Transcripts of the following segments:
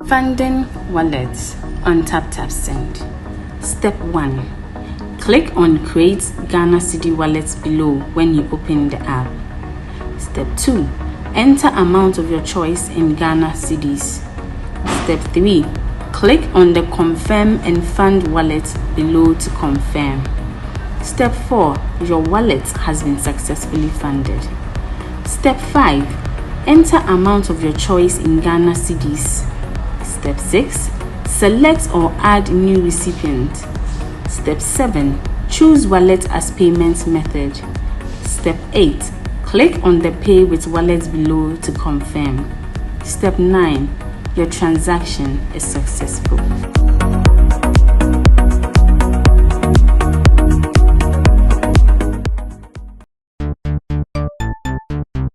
Funding wallets on TapTapSend. Step 1. Click on Create Ghana Cedi Wallets below when you open the app. Step 2. Enter amount of your choice in Ghana Cedis. Step 3. Click on the Confirm and Fund wallet below to confirm. Step 4. Your wallet has been successfully funded. Step 5. Enter amount of your choice in Ghana Cedis. Step 6. Select or add new recipient. Step 7. Choose wallet as payment method. Step 8. Click on the Pay with Wallet below to confirm. Step 9. Your transaction is successful.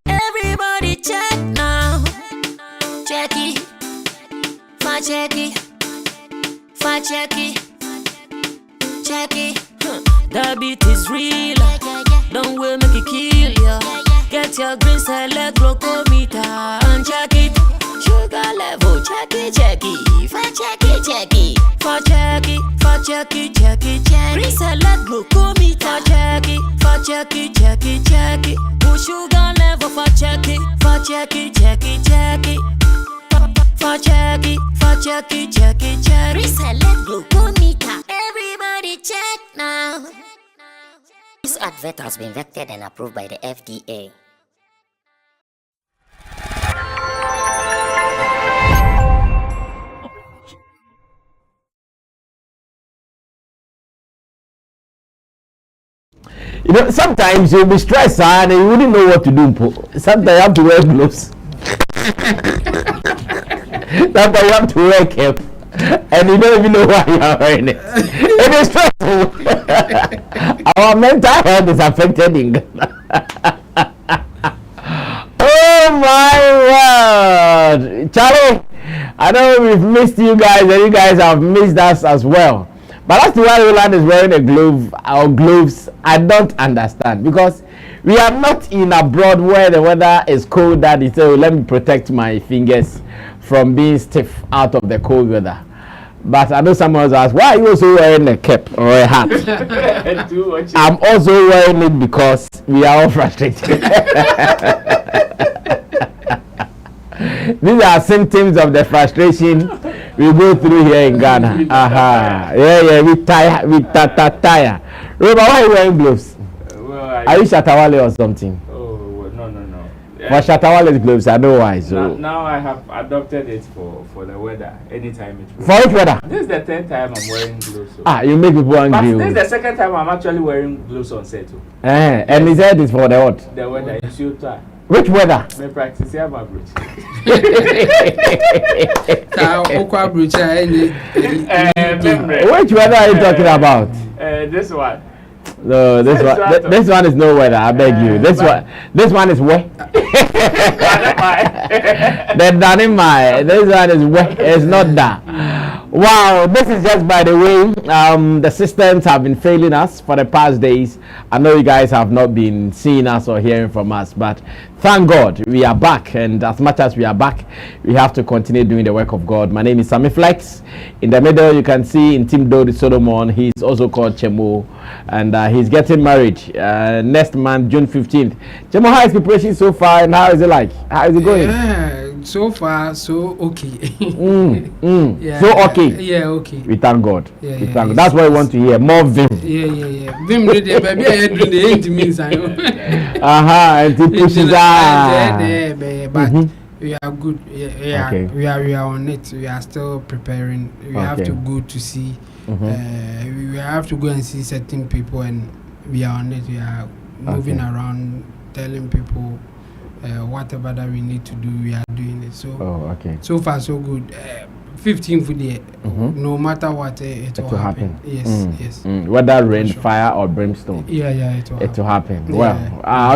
Everybody check now. Check it. Check it. Check it. Check it. The beat is real. Don't wait, make it kill ya. Get your green select glucometer and check it. Sugar level, check it. Check it. Check it. Check it. Check it. Check it. Check it. Green select glucometer. Check it. Check it. Check it. Check it. Put sugar level for check it. Check it. Check it. Check it. Check it. Check it. Check it. Check it. Select glucometer. Everybody check now. This advert has been vetted and approved by the FDA. You know, sometimes you'll be stressed and you wouldn't know what to do. Sometimes you have to wear gloves. Sometimes you have to wear cap. And you don't even know why you are wearing it. It is stressful. Our mental health is affected in Ghana. Oh my word. Charlie, I know we've missed you guys and you guys have missed us as well. But as to why Roland is wearing a glove or gloves, I don't understand. Because we are not in abroad where the weather is cold that is, so let me protect my fingers from being stiff out of the cold weather. But I know someone else asked, why are you also wearing a cap or a hat? I'm also wearing it because we are all frustrated. These are symptoms of the frustration we go through here in Ghana. Yeah, we tire. Remember, why are you wearing gloves? Are you Shatawale or something? Oh, no. For Shatawale's gloves, I know why. So now I have adopted it for the weather. Anytime it rains. For which weather? This is the 10th time I'm wearing gloves. So. You make people angry. But this is the second time I'm actually wearing gloves on set. And he said it's for the what? The weather. You should try. Which weather? My practice here, my bridge. Which weather are you talking about? This one. No, this one is no weather. I beg you. This one is wet. Then this one is wet. It's not that. Wow, this is just by the way. The systems have been failing us for the past days. I know you guys have not been seeing us or hearing from us, but thank God we are back. And as much as we are back, we have to continue doing the work of God. My name is Sammy Flex. In the middle, you can see in Team Dodi Solomon. He's also called Chemo, and he's getting married next month, June 15th. Chemo, how is preparation so far, and how is it like? How is it going? Yeah, so far so okay. Yeah, so okay. Yeah, okay. We thank God. Yeah, we thank God. That's what we want to hear. More vim. Yeah. Vim ready, baby. I do the 8 means I know. And it pushes out. But we are good. Yeah, okay. We are on it. We are still preparing. We have to go to see. We have to go and see certain people, and we are on it. We are moving around, telling people whatever that we need to do. We are doing it. So so far so good. 15 for the no matter what, it will happen. Yes. Whether rain, fire, or brimstone. Yeah, it will happen. Well,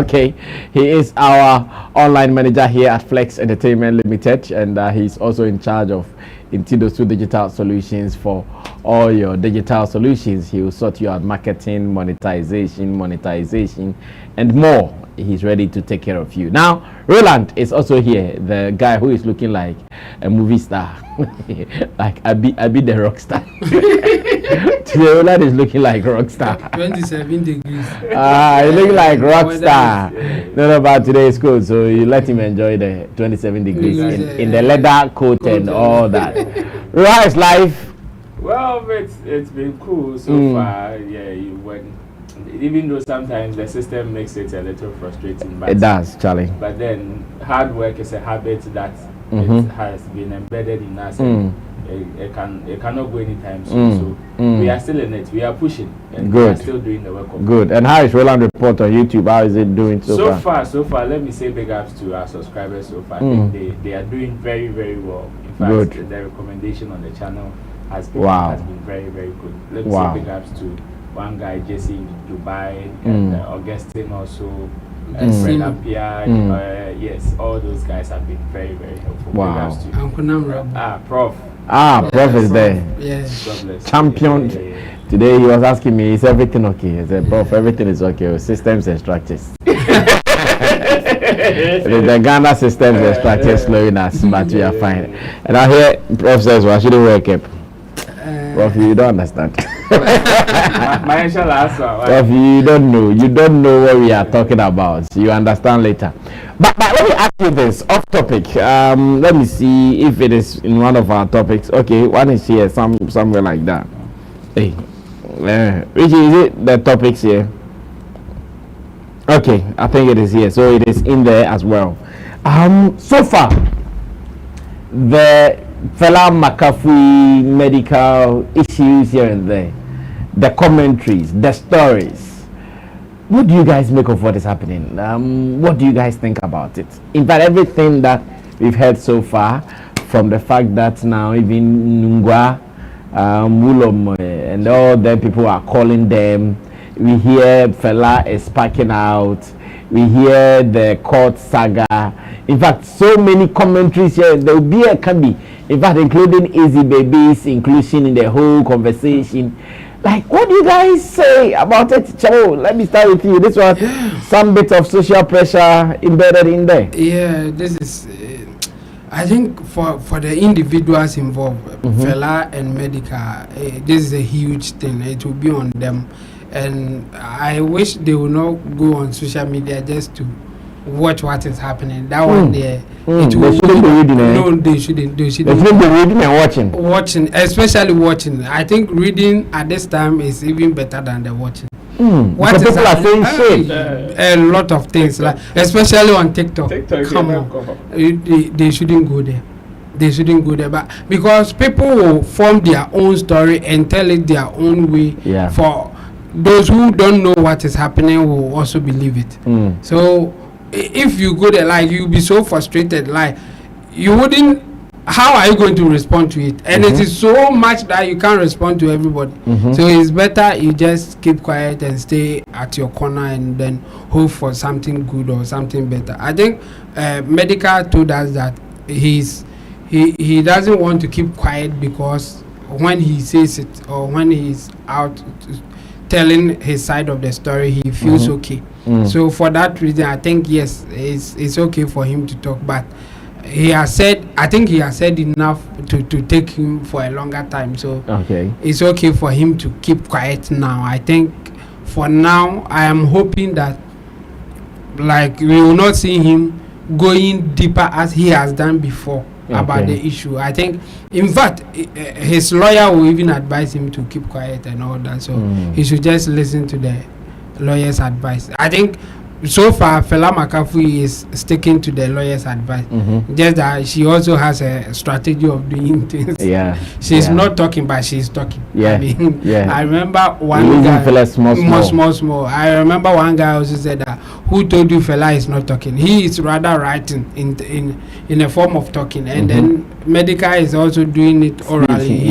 okay. He is our online manager here at Flex Entertainment Limited, and he's also in charge of into those two digital solutions for all your digital solutions. He will sort you out marketing, monetization, and more. He's ready to take care of you. Now, Roland is also here, the guy who is looking like a movie star. Like I be the rock star. Today, Roland is looking like rock star. 27 degrees. He looking like rock star. No, but today is cool, so you let him enjoy the 27 degrees in the leather coat and all that. How is life? Well, it's been cool so far. Yeah, even though sometimes the system makes it a little frustrating, but it does, Charlie. But then hard work is a habit that it has been embedded in us. And it cannot go anytime soon. So we are still in it. We are pushing. And Good. we are still doing the work. Good. And how is Roland Report on YouTube? How is it doing so far? So far, let me say big ups to our subscribers so far. I think they are doing very, very well. In fact, Good. The recommendation on the channel has been very, very good. Let me say big ups to one guy, Jesse in Dubai, and Augustine also, and Fred Apia, yes, all those guys have been very, very helpful. Wow. Big ups to Prof. Prof is there. Yes. God bless. Champion. Today he was asking me, is everything okay? I said, Prof, everything is okay. Systems and structures. The Ghana systems and structures slowing us, but we are fine. And I hear Prof says, well, I shouldn't wake up. Prof, you don't understand. Prof, you don't know what we are talking about. You understand later. But let me ask you this, off topic. Let me see if it is in one of our topics. Okay, one is here, somewhere like that. Hey, which is it? The topics here. Okay, I think it is here, so it is in there as well. So far, the Fela McAfee medical issues here and there, the commentaries, the stories. What do you guys make of what is happening? What do you guys think about it? In fact, everything that we've heard so far, from the fact that now even Nungwa, Mulom, and all the people are calling them. We hear Fela is packing out. We hear the court saga. In fact, so many commentaries here. There will be can be. In fact, including Easy Baby's inclusion in the whole conversation. Like, what do you guys say about it? Chavo, let me start with you. This was some bit of social pressure embedded in there. Yeah, this is. I think for the individuals involved, Fela and Medikal, this is a huge thing. It will be on them. And I wish they would not go on social media just to watch what is happening. That one there, they shouldn't be reading. No, they shouldn't. They shouldn't be reading and watching. Watching, especially watching. I think reading at this time is even better than the watching. What is people are saying shit. A lot of things, like especially on TikTok. Come on, they shouldn't go there. They shouldn't go there, but because people will form their own story and tell it their own way. Yeah. For those who don't know what is happening will also believe it. So if you go there, like, you'll be so frustrated, like you wouldn't. How are you going to respond to it? And it is so much that you can't respond to everybody. So it's better you just keep quiet and stay at your corner and then hope for something good or something better. I think Medikal told us that he doesn't want to keep quiet, because when he says it or when he's out telling his side of the story, he feels okay. So for that reason, I think yes, it's okay for him to talk, but he has said enough to take him for a longer time. So it's okay for him to keep quiet now. I think for now, I am hoping that, like, we will not see him going deeper as he has done before about the issue. I think, in fact, his lawyer will even advise him to keep quiet and all that. So he should just listen to the lawyer's advice. I think so far Fela McAfee is sticking to the lawyer's advice. Just that she also has a strategy of doing things. She's not talking, but she's talking. I mean, I remember one guy small. I remember one guy also said that, who told you Fela is not talking? He is rather writing in a form of talking, and then Medikal is also doing it orally.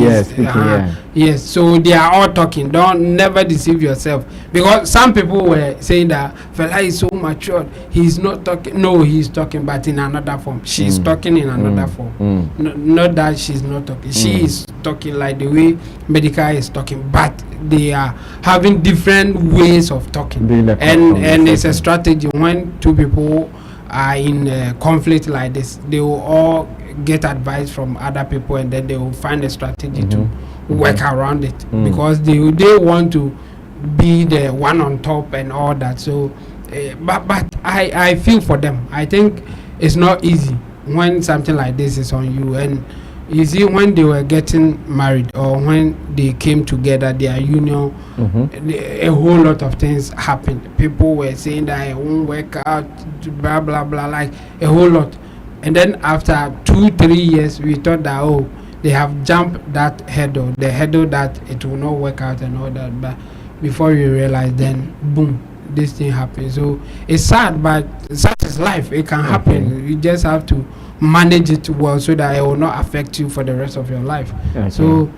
Yes, so they are all talking. Don't never deceive yourself, because some people were saying that Fela is so matured. He's not talking. No, he's talking, but in another form. She's talking in another form. Not that she's not talking. She is talking like the way Medikal is talking, but they are having different ways of talking. And it's a strategy. When two people are in conflict like this, they will all get advice from other people, and then they will find a strategy to work around it, because they want to be the one on top and all that. So but I feel for them. I think it's not easy when something like this is on you. And you see, when they were getting married, or when they came together, their union, a whole lot of things happened. People were saying that it won't work out, blah blah blah, like a whole lot. And then after 2-3 years, we thought that, oh, they have jumped that hurdle, the hurdle that it will not work out and all that. But before you realize, then boom, this thing happens. So it's sad, but such is life. It can happen. You just have to manage it well, so that it will not affect you for the rest of your life. So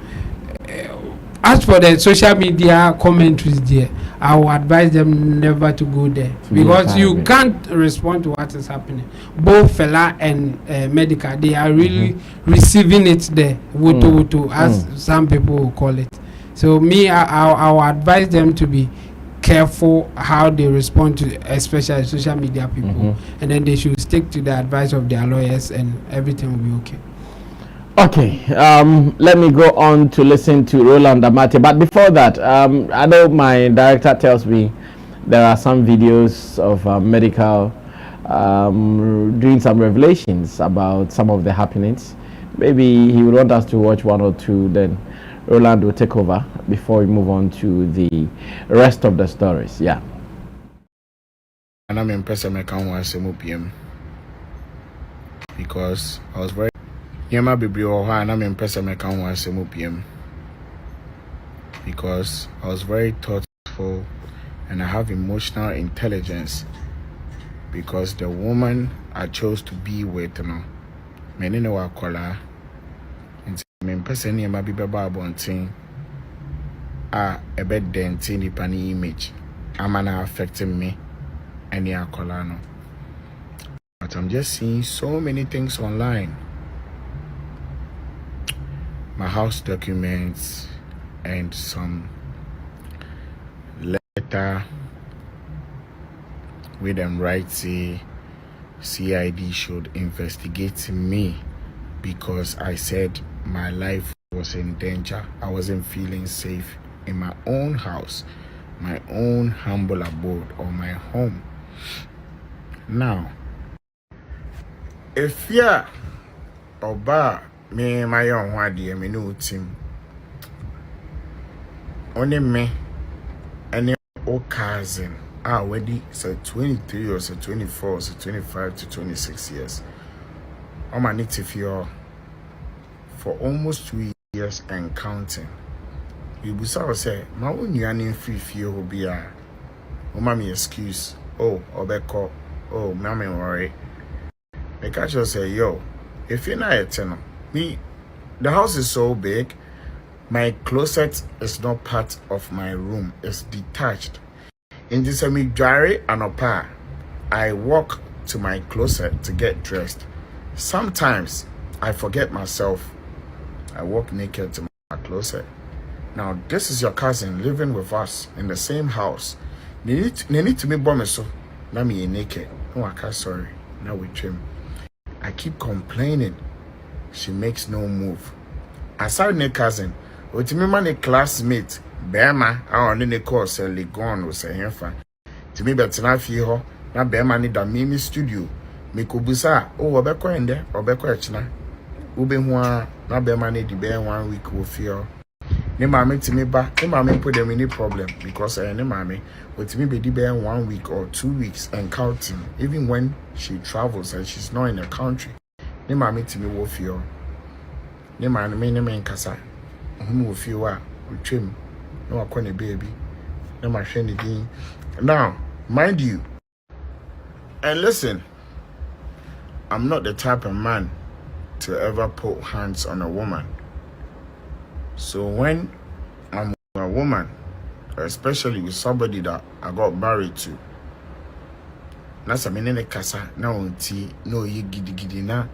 as for the social media commentaries there, I will advise them never to go there, because you can't respond to what is happening. Both Fela and Medikal, they are really receiving it there, wutu, as some people will call it. So me, I will advise them to be careful how they respond to, especially social media people, and then they should stick to the advice of their lawyers, and everything will be okay. Okay, let me go on to listen to Roland Amate. But before that, I know my director tells me there are some videos of Medikal doing some revelations about some of the happenings. Maybe he would want us to watch one or two, then Roland will take over before we move on to the rest of the stories. Yeah. And I'm impressed with my PM, because I was very Yama Bibri and I'm impressed with my PM, because I was very thoughtful and I have emotional intelligence, because the woman I chose to be with, you know, many know I call her, and I'm impressed with Yama Bibaba Bonting, a bed denting the penny image, I'm affecting me, and I call her no. But I'm just seeing so many things online. My house documents and some letter with them right say CID should investigate me, because I said my life was in danger. I wasn't feeling safe in my own house, my own humble abode, or my home. Now, if you're Oba, me my own wadi me no team. Only me and your cousin are already so 23 or so 24 or so 25 to 26 years. I'm a native here for almost 2 years and counting. You will say, my own yearning free fear will be a mommy excuse. Oh, Obeko, oh, mammy worry. I catch you say, yo, if you're not a tenor. Me, the house is so big, my closet is not part of my room, it's detached. In this semi-dry and opa, I walk to my closet to get dressed. Sometimes I forget myself. I walk naked to my closet. Now, this is your cousin living with us in the same house. They need to me bomb so. Now me naked. No, I can't, sorry. Now we trim. I keep complaining. She makes no move. Aside ne cousin, otimi ma ne classmate, Bema, I only ne course Legon or say hefa. To me betina fi ho, na Bema ni da mimi studio. Me kubusa, oh obeko ende, obeko echna. Ube hua, na Bema ni di be 1 week wo feel. Ne mame timi ba, ne mame put them any problem, because ne mame, otimi be di be 1 week or 2 weeks and counting, even when she travels and she's not in the country. Ne mama timi wo fio ne mama me ne men kasa ohun wo fio a otwem na wakọ baby na ma hwe ne din. Now mind you, and listen, I'm not the type of man to ever put hands on a woman. So when woman, especially with somebody that I got married to. That's a minute kasa na unti no ye gidi na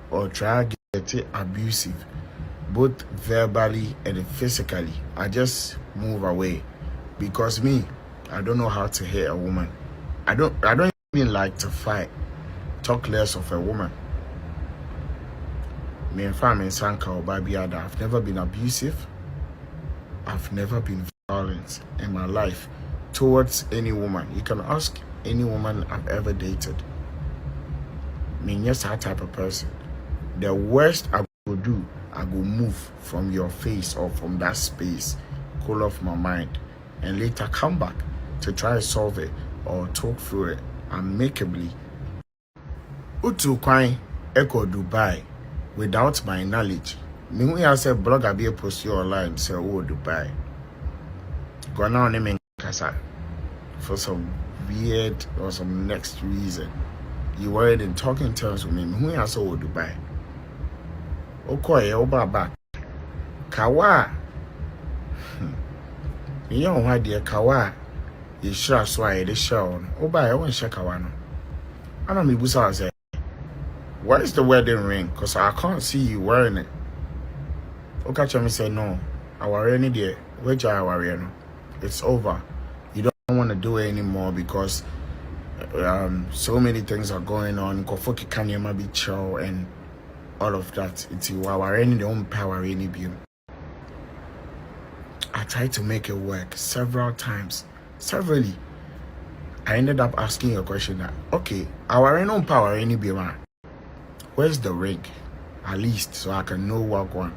or try get it abusive, both verbally and physically. I just move away because me, I don't know how to hate a woman. I don't even like to fight. Talk less of a woman. Me and family Sanka or Babiada, I've never been abusive. I've never been violent in my life towards any woman. You can ask any woman I've ever dated. Me, yes, that type of person. The worst I will do, I will move from your face or from that space, cool off my mind, and later come back to try to solve it or talk through it amicably. Utu kwai echo Dubai without my knowledge. Me when I say blogger be post you online say oh Dubai. Go now name kasa for some weird or some next reason. You were in talking terms with me. Me when I say oh Dubai. Okoye obaba kawa. Me yon wa de kawa. You sure so I the show. Oba I won't share kawa no. I don't me busa say. Where's the wedding ring? Because I can't see you wearing it. Okay, me say no. I wear any day. Which I wear no. It's over. You don't want to do it anymore because so many things are going on. Kofoki Kanyama be chow and all of that. It's our any the own power any be. I tried to make it work several times. Severally. I ended up asking a question that okay, our own power any be man. Where's the ring? At least so I can know what one.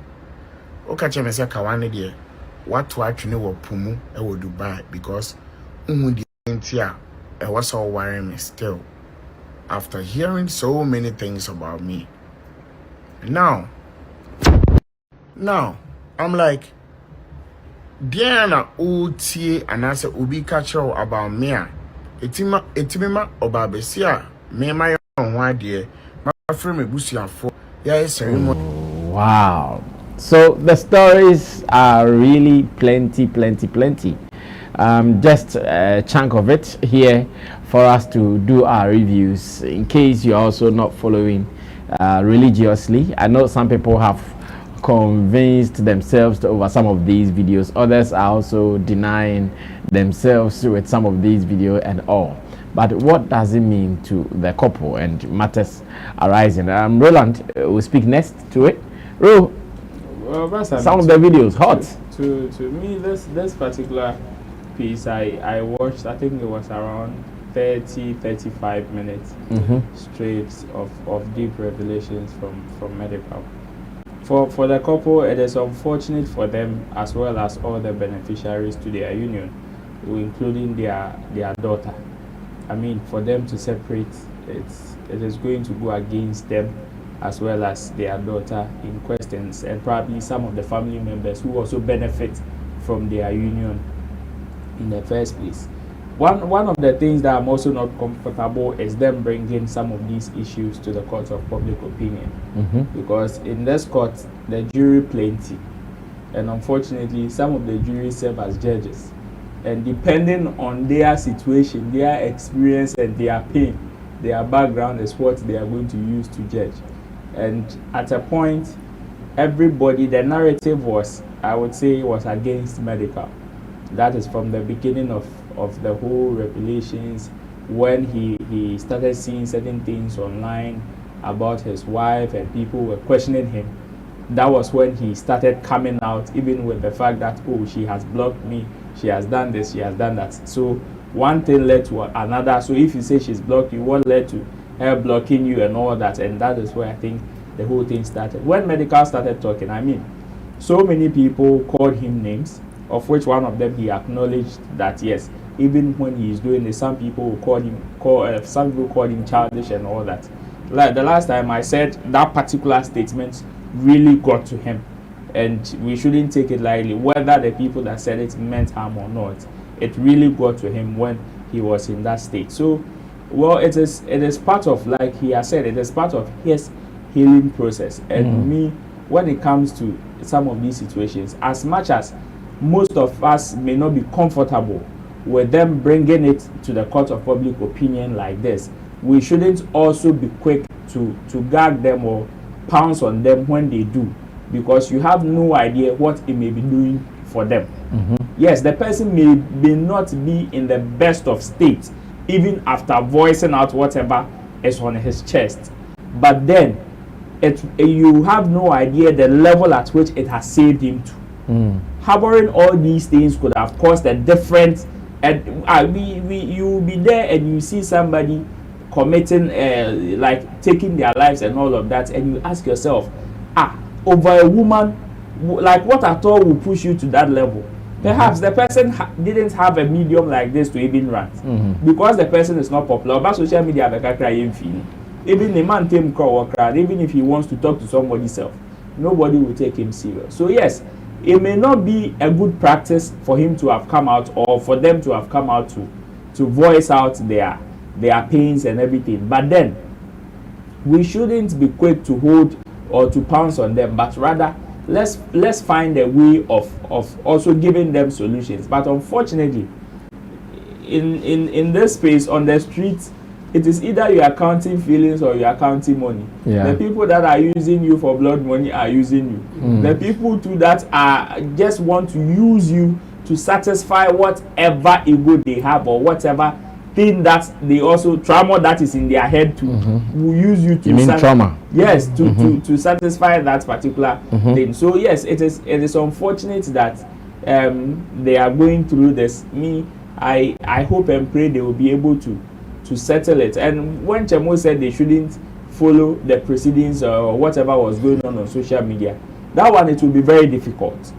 Okay, me say kawane there. What to actually know pumu e wo Dubai because the entia e was all worrying me still. After hearing so many things about me. Now I'm like Diana Utie and I said Ubi catcher about me. Etimima obabesia me my own idea. Wow. So the stories are really plenty. Just a chunk of it here for us to do our reviews in case you're also not following religiously. I know some people have convinced themselves over some of these videos. Others are also denying themselves with some of these videos and all. But what does it mean to the couple and matters arising? Roland will speak next to it. Ro, some of the videos hot. To me, this particular piece I watched. I think it was around 30-35 minutes straight of deep revelations from Medikal. For the couple, it is unfortunate for them as well as all the beneficiaries to their union, including their daughter. I mean, for them to separate, it is going to go against them as well as their daughter in questions and probably some of the family members who also benefit from their union in the first place. One of the things that I'm also not comfortable is them bringing some of these issues to the court of public opinion, because in this court the jury plenty, and unfortunately some of the juries serve as judges. And depending on their situation, their experience and their pain, their background is what they are going to use to judge. And at a point, everybody, the narrative was, I would say, was against Medikal. That is from the beginning of the whole revelations, when he started seeing certain things online about his wife and people were questioning him. That was when he started coming out, even with the fact that, oh, she has blocked me, she has done this, she has done that. So one thing led to another. So if you say she's blocked you, what led to her blocking you and all that? And that is where I think the whole thing started. When Medikal started talking, I mean, so many people called him names, of which one of them he acknowledged that yes, even when he is doing this, some people call him childish and all that. Like the last time I said, that particular statement really got to him, and we shouldn't take it lightly whether the people that said it meant harm or not. It really got to him when he was in that state. So well, it is part of, like he has said, it is part of his healing process. And me, when it comes to some of these situations, as much as most of us may not be comfortable with them bringing it to the court of public opinion like this, we shouldn't also be quick to gag them or pounce on them when they do, because you have no idea what it may be doing for them. Yes, the person may not be in the best of state even after voicing out whatever is on his chest, but then you have no idea the level at which it has saved him to. Harboring all these things could have caused a different, and you will be there and you see somebody committing like taking their lives and all of that, and you ask yourself, over a woman, like what at all will push you to that level? Perhaps the person didn't have a medium like this to even rant, because the person is not popular. But social media, even the man came crowd, even if he wants to talk to somebody self, nobody will take him serious. So yes, it may not be a good practice for him to have come out, or for them to have come out to voice out their pains and everything. But then we shouldn't be quick to hold or to pounce on them, but rather let's find a way of also giving them solutions. But unfortunately, in this space on the streets, it is either you are counting feelings or you are counting money. The people that are using you for blood money are using you. The people too that are just want to use you to satisfy whatever ego they have, or whatever thing that they also trauma that is in their head to will use you to. You mean trauma? Yes, to satisfy that particular thing. So yes, it is unfortunate that they are going through this. I hope and pray they will be able to settle it. And when Chemo said they shouldn't follow the proceedings or whatever was going on social media, that one, it will be very difficult.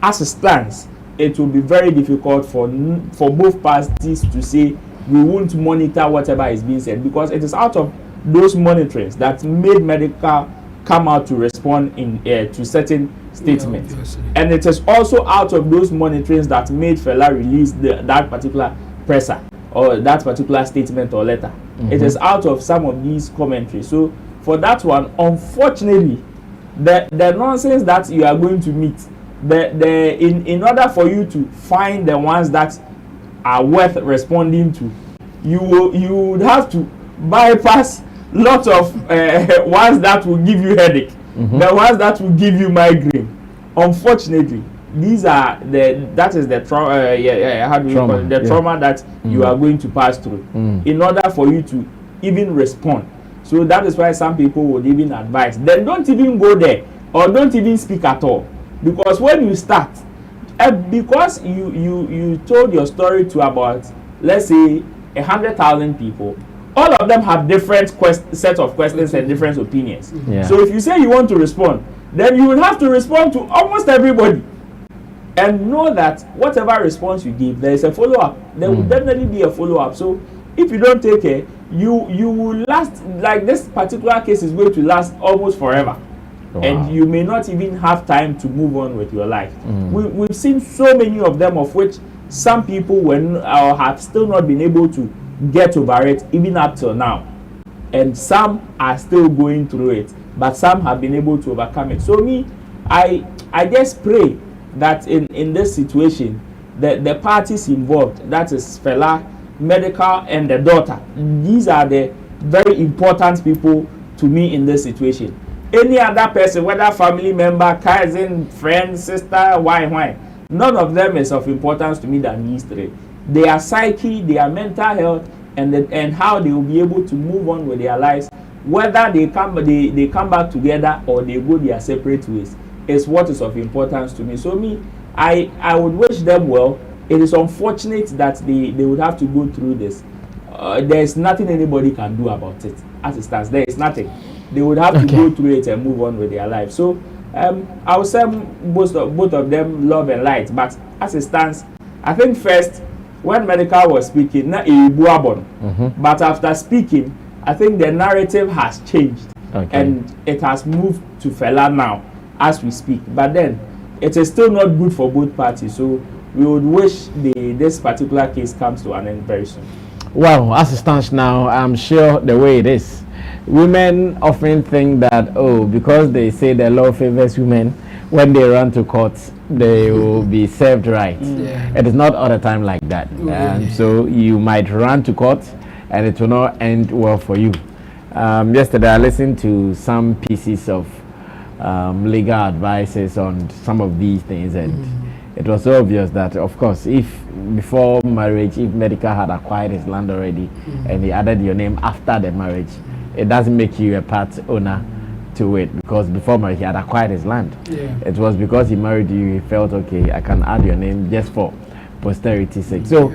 As it stands, it will be very difficult for both parties to say we won't monitor whatever is being said, because it is out of those monitorings that made Medikal come out to respond in to certain statements, and it is also out of those monitorings that made Fela release that particular presser or that particular statement or letter. It is out of some of these commentaries. So for that one, unfortunately, the nonsense that you are going to meet, in order for you to find the ones that are worth responding to, you would have to bypass lots of ones that will give you headache, the ones that will give you migraine. Unfortunately, these are that is the trauma. How do you call it? The trauma that you are going to pass through in order for you to even respond. So that is why some people would even advise, then don't even go there or don't even speak at all, because when you start, because you told your story to about, let's say, 100,000 people, all of them have different set of questions and different opinions. So if you say you want to respond, then you will have to respond to almost everybody, and know that whatever response you give, there is a follow-up. There will definitely be a follow-up. So if you don't take care, you will last, like this particular case is going to last almost forever. And you may not even have time to move on with your life. We've seen so many of them, of which some people have still not been able to get over it even up till now, and some are still going through it, but some have been able to overcome it. So I just pray that in this situation, the parties involved, that is Fela, Medikal, and the daughter, these are the very important people to me in this situation. Any other person, whether family member, cousin, friend, sister, why, none of them is of importance to me than these three. Their psyche, their mental health, and how they will be able to move on with their lives, whether they come back together or they go their separate ways, is what is of importance to me. So I would wish them well. It is unfortunate that they would have to go through this. There is nothing anybody can do about it. As it stands, there is nothing. They would have to go through it and move on with their life. So I would say both of them love and light. But as it stands, I think first, when Medikal was speaking, but after speaking, I think the narrative has changed, and it has moved to Fela now as we speak. But then it is still not good for both parties. So we would wish this particular case comes to an end very soon. Well, as it stands now, I'm sure the way it is, women often think that, because they say the law favors women, when they run to court, they will be served right. It is not all the time like that. So you might run to court and it will not end well for you. Yesterday I listened to some pieces of legal advices on some of these things, and it was so obvious that, of course, if before marriage, if Medikal had acquired his land already and he added your name after the marriage, it doesn't make you a part owner to it, because before marriage he had acquired his land. It was because he married you, he felt, okay, I can add your name just for posterity's sake. So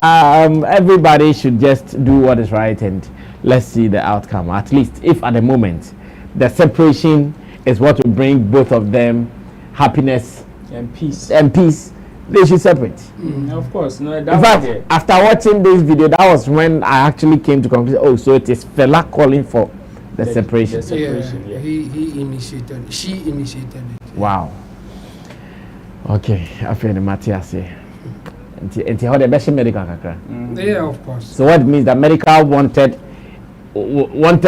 everybody should just do what is right, and let's see the outcome. At least if at the moment the separation is what will bring both of them happiness and peace, they should separate. Of course. No, in fact, after watching this video, that was when I actually came to conclude, oh, so it is Fela calling for the separation. He initiated, she initiated it. Wow. Okay, I feel the Matthias here. And how the best Medikal kakra. Yeah, of course. So what means that Medikal wanted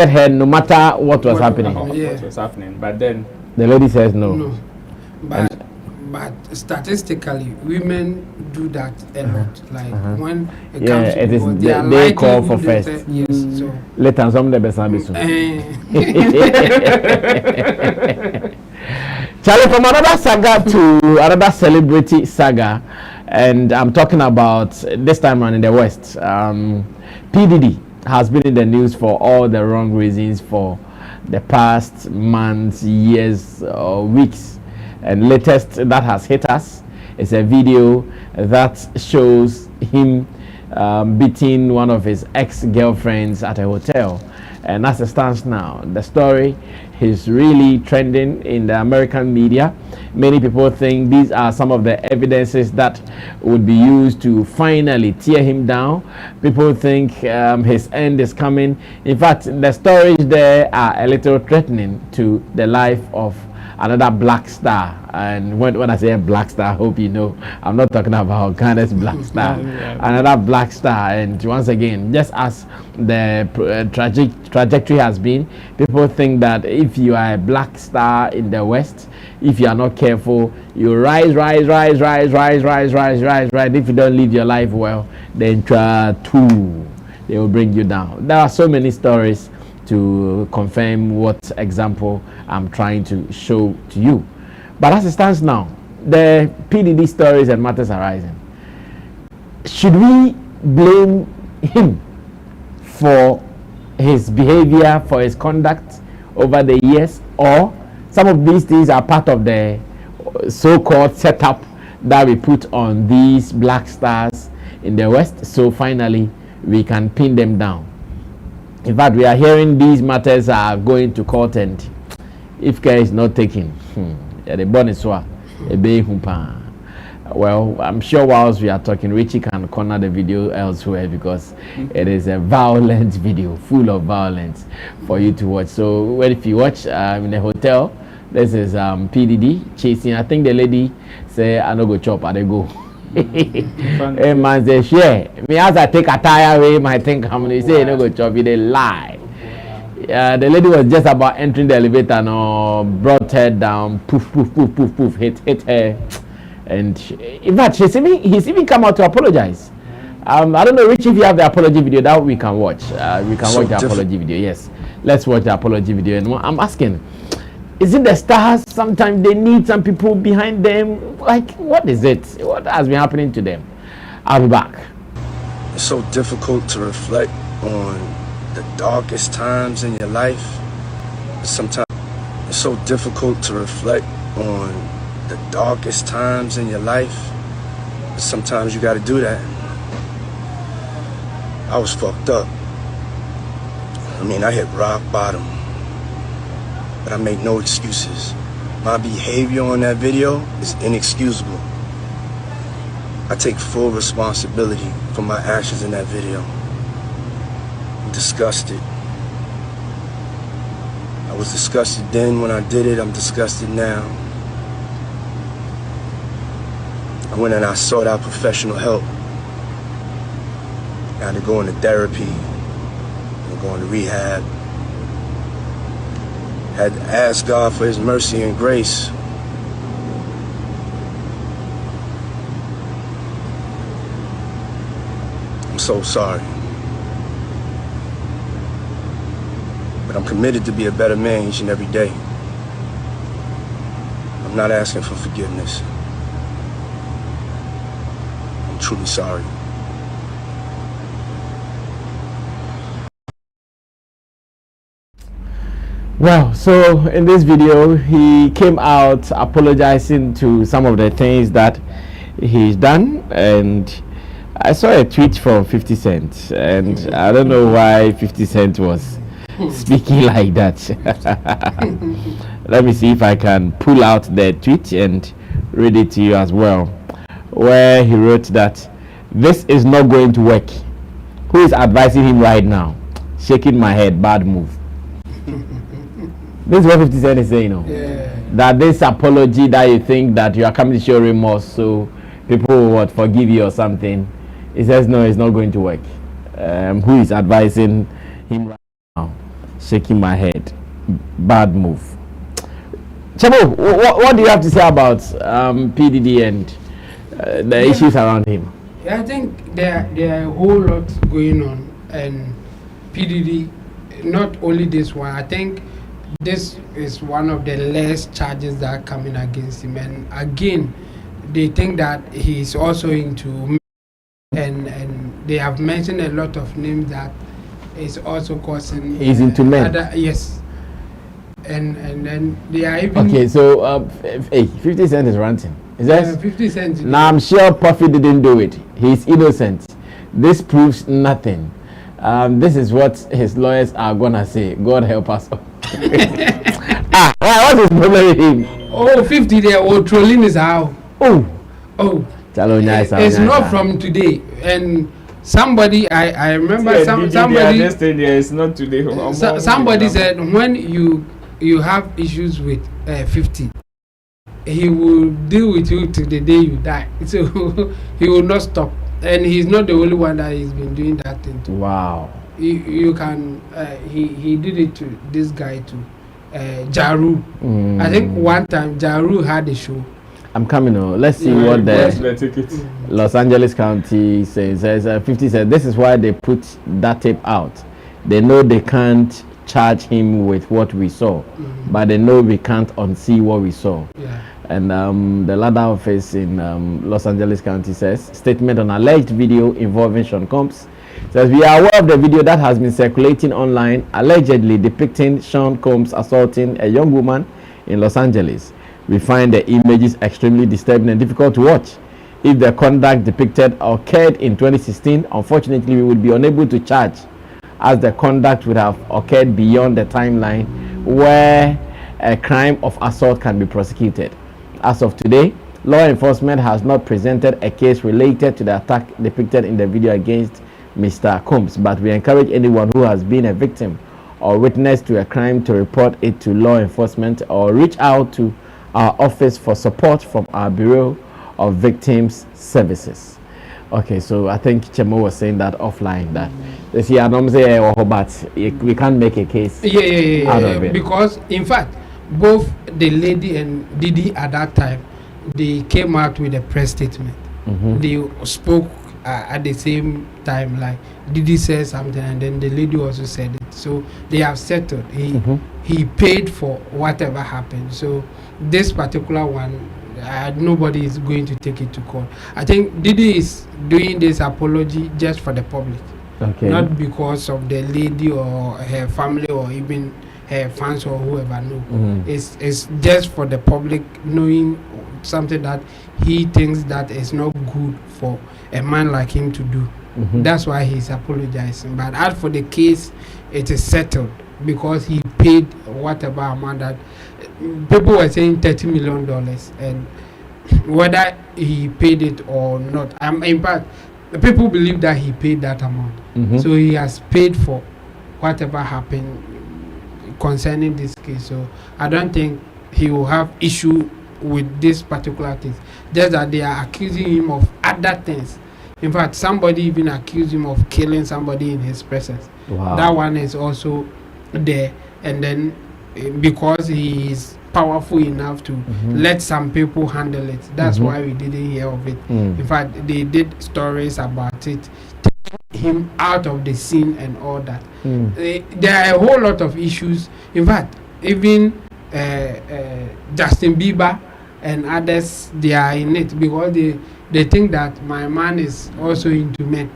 her no matter what was happening. What was happening, but then the lady says no. But statistically, women do that a lot. Like when it comes to people, they call for first. Yes. So later, some of the best Charlie, from another saga to another celebrity saga, and I'm talking about this time around in the West. Diddy has been in the news for all the wrong reasons for the past months, years, or weeks. And latest that has hit us is a video that shows him beating one of his ex-girlfriends at a hotel. And as it stands now, the story is really trending in the American media. Many people think these are some of the evidences that would be used to finally tear him down. People think his end is coming. In fact, the stories there are a little threatening to the life of another black star. And when I say a black star, I hope you know I'm not talking about Ghana's black star. Another black star. And once again, just as the trajectory has been, people think that if you are a black star in the West, if you are not careful, you rise. If you don't live your life well, then they will bring you down. There are so many stories to confirm what example I'm trying to show to you. But as it stands now, the PDD stories and matters arising. Should we blame him for his behavior, for his conduct over the years, or some of these things are part of the so-called setup that we put on these black stars in the West, so finally we can pin them down? In fact, we are hearing these matters are going to court, and if care is not taken, the bonus wa a big humpa. Well, I'm sure whilst we are talking, Richie can corner the video elsewhere, because it is a violent video, full of violence for you to watch. So if you watch in the hotel, this is PDD chasing. I think the lady say, I no go chop, I go. Hey man say, share me as I take a tire away, my think how many say no go chop, they lie. The lady was just about entering the elevator and brought her down, poof, hit her. And in fact, he's even come out to apologize. I don't know, Rich, if you have the apology video that we can watch. We can watch the apology video. Yes, let's watch the apology video. And I'm asking, is it the stars? Sometimes they need some people behind them. Like, what is it? What has been happening to them? I'll be back. It's so difficult to reflect on the darkest times in your life. Sometimes it's so difficult to reflect on the darkest times in your life. Sometimes you got to do that. I was fucked up. I mean, I hit rock bottom, but I make no excuses. My behavior on that video is inexcusable. I take full responsibility for my actions in that video. I'm disgusted. I was disgusted then when I did it. I'm disgusted now. I went and I sought out professional help. I had to go into therapy and go into rehab. Had to ask God for His mercy and grace. so sorry. But I'm committed to be a better man each and every day. I'm not asking for forgiveness. I'm truly sorry. Well, so in this video, he came out apologizing to some of the things that he's done, and I saw a tweet from 50 Cent, and I don't know why 50 Cent was speaking like that. Let me see if I can pull out the tweet and read it to you as well, where he wrote that this is not going to work. Who is advising him right now? Shaking my head, bad move. This is what 50 Cent is saying, that this apology that you think that you are coming to show remorse so people will forgive you or something, he says no, it's not going to work. Who is advising him right now? Shaking my head, bad move. Chabo, what do you have to say about PDD and the issues around him? Yeah, I think there are a whole lot going on, and PDD, not only this one, I think this is one of the less charges that are coming against him, and again they think that he's also into and they have mentioned a lot of names that is also causing he's into men. Yes, and then they are even okay. So hey, 50 Cent is ranting. Is that 50 Cent? Now I'm sure Puffy didn't do it. He's innocent. This proves nothing. This is what his lawyers are gonna say. God help us. What's his problem with him? Oh, 50 there. Oh, trolling is how. Oh. It's not from today. And somebody, I remember somebody. Yesterday, it's not today. Somebody said when you have issues with 50, he will deal with you till the day you die. So he will not stop. And he's not the only one that has been doing that thing to. Wow. You can he did it to this guy too, Jaru. I think one time Jaru had a show. I'm coming on. Let's see what the Los Angeles County says. 50 said this is why they put that tape out. They know they can't charge him with what we saw, but they know we can't unsee what we saw. Yeah. And the ladder office in Los Angeles County says statement on alleged video involving Sean Combs. Says we are aware of the video that has been circulating online allegedly depicting Sean Combs assaulting a young woman in Los Angeles. We find the images extremely disturbing and difficult to watch. If the conduct depicted occurred in 2016, unfortunately we would be unable to charge, as the conduct would have occurred beyond the timeline where a crime of assault can be prosecuted. As of today, law enforcement has not presented a case related to the attack depicted in the video against Mr. Combs, but we encourage anyone who has been a victim or witness to a crime to report it to law enforcement or reach out to our office for support from our Bureau of Victims Services. Okay, so I think Chemo was saying that offline, that they see but we can't make a case out of it. Because in fact both the lady and Diddy at that time, they came out with a press statement. They spoke at the same time, like Diddy said something and then the lady also said it. So they have settled. He paid for whatever happened. So this particular one, nobody is going to take it to court. I think Diddy is doing this apology just for the public, not because of the lady or her family or even her fans or whoever. No, it's just for the public knowing something that he thinks that is not good for a man like him to do. That's why he's apologizing. But as for the case, it is settled because he paid whatever amount that people were saying $30 million, and whether he paid it or not, in fact people believe that he paid that amount. So he has paid for whatever happened concerning this case. So I don't think he will have issue with this particular thing, just that they are accusing him of other things. In fact, somebody even accused him of killing somebody in his presence. That one is also there. And then because he is powerful enough to let some people handle it, that's why we didn't hear of it. In fact, they did stories about it him out of the scene and all that. There are a whole lot of issues. In fact, even Justin Bieber and others, they are in it because they think that my man is also into men.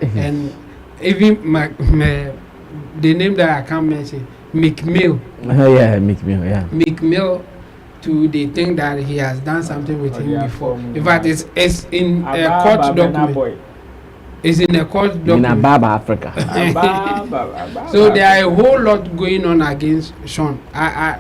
And even the name that I can't mention, McMill. McMill, yeah. McMill, too, they think that he has done something with him before. In fact, it's in a court document. It's in a court document. In Ababa, Africa. So there are a whole lot going on against Sean. I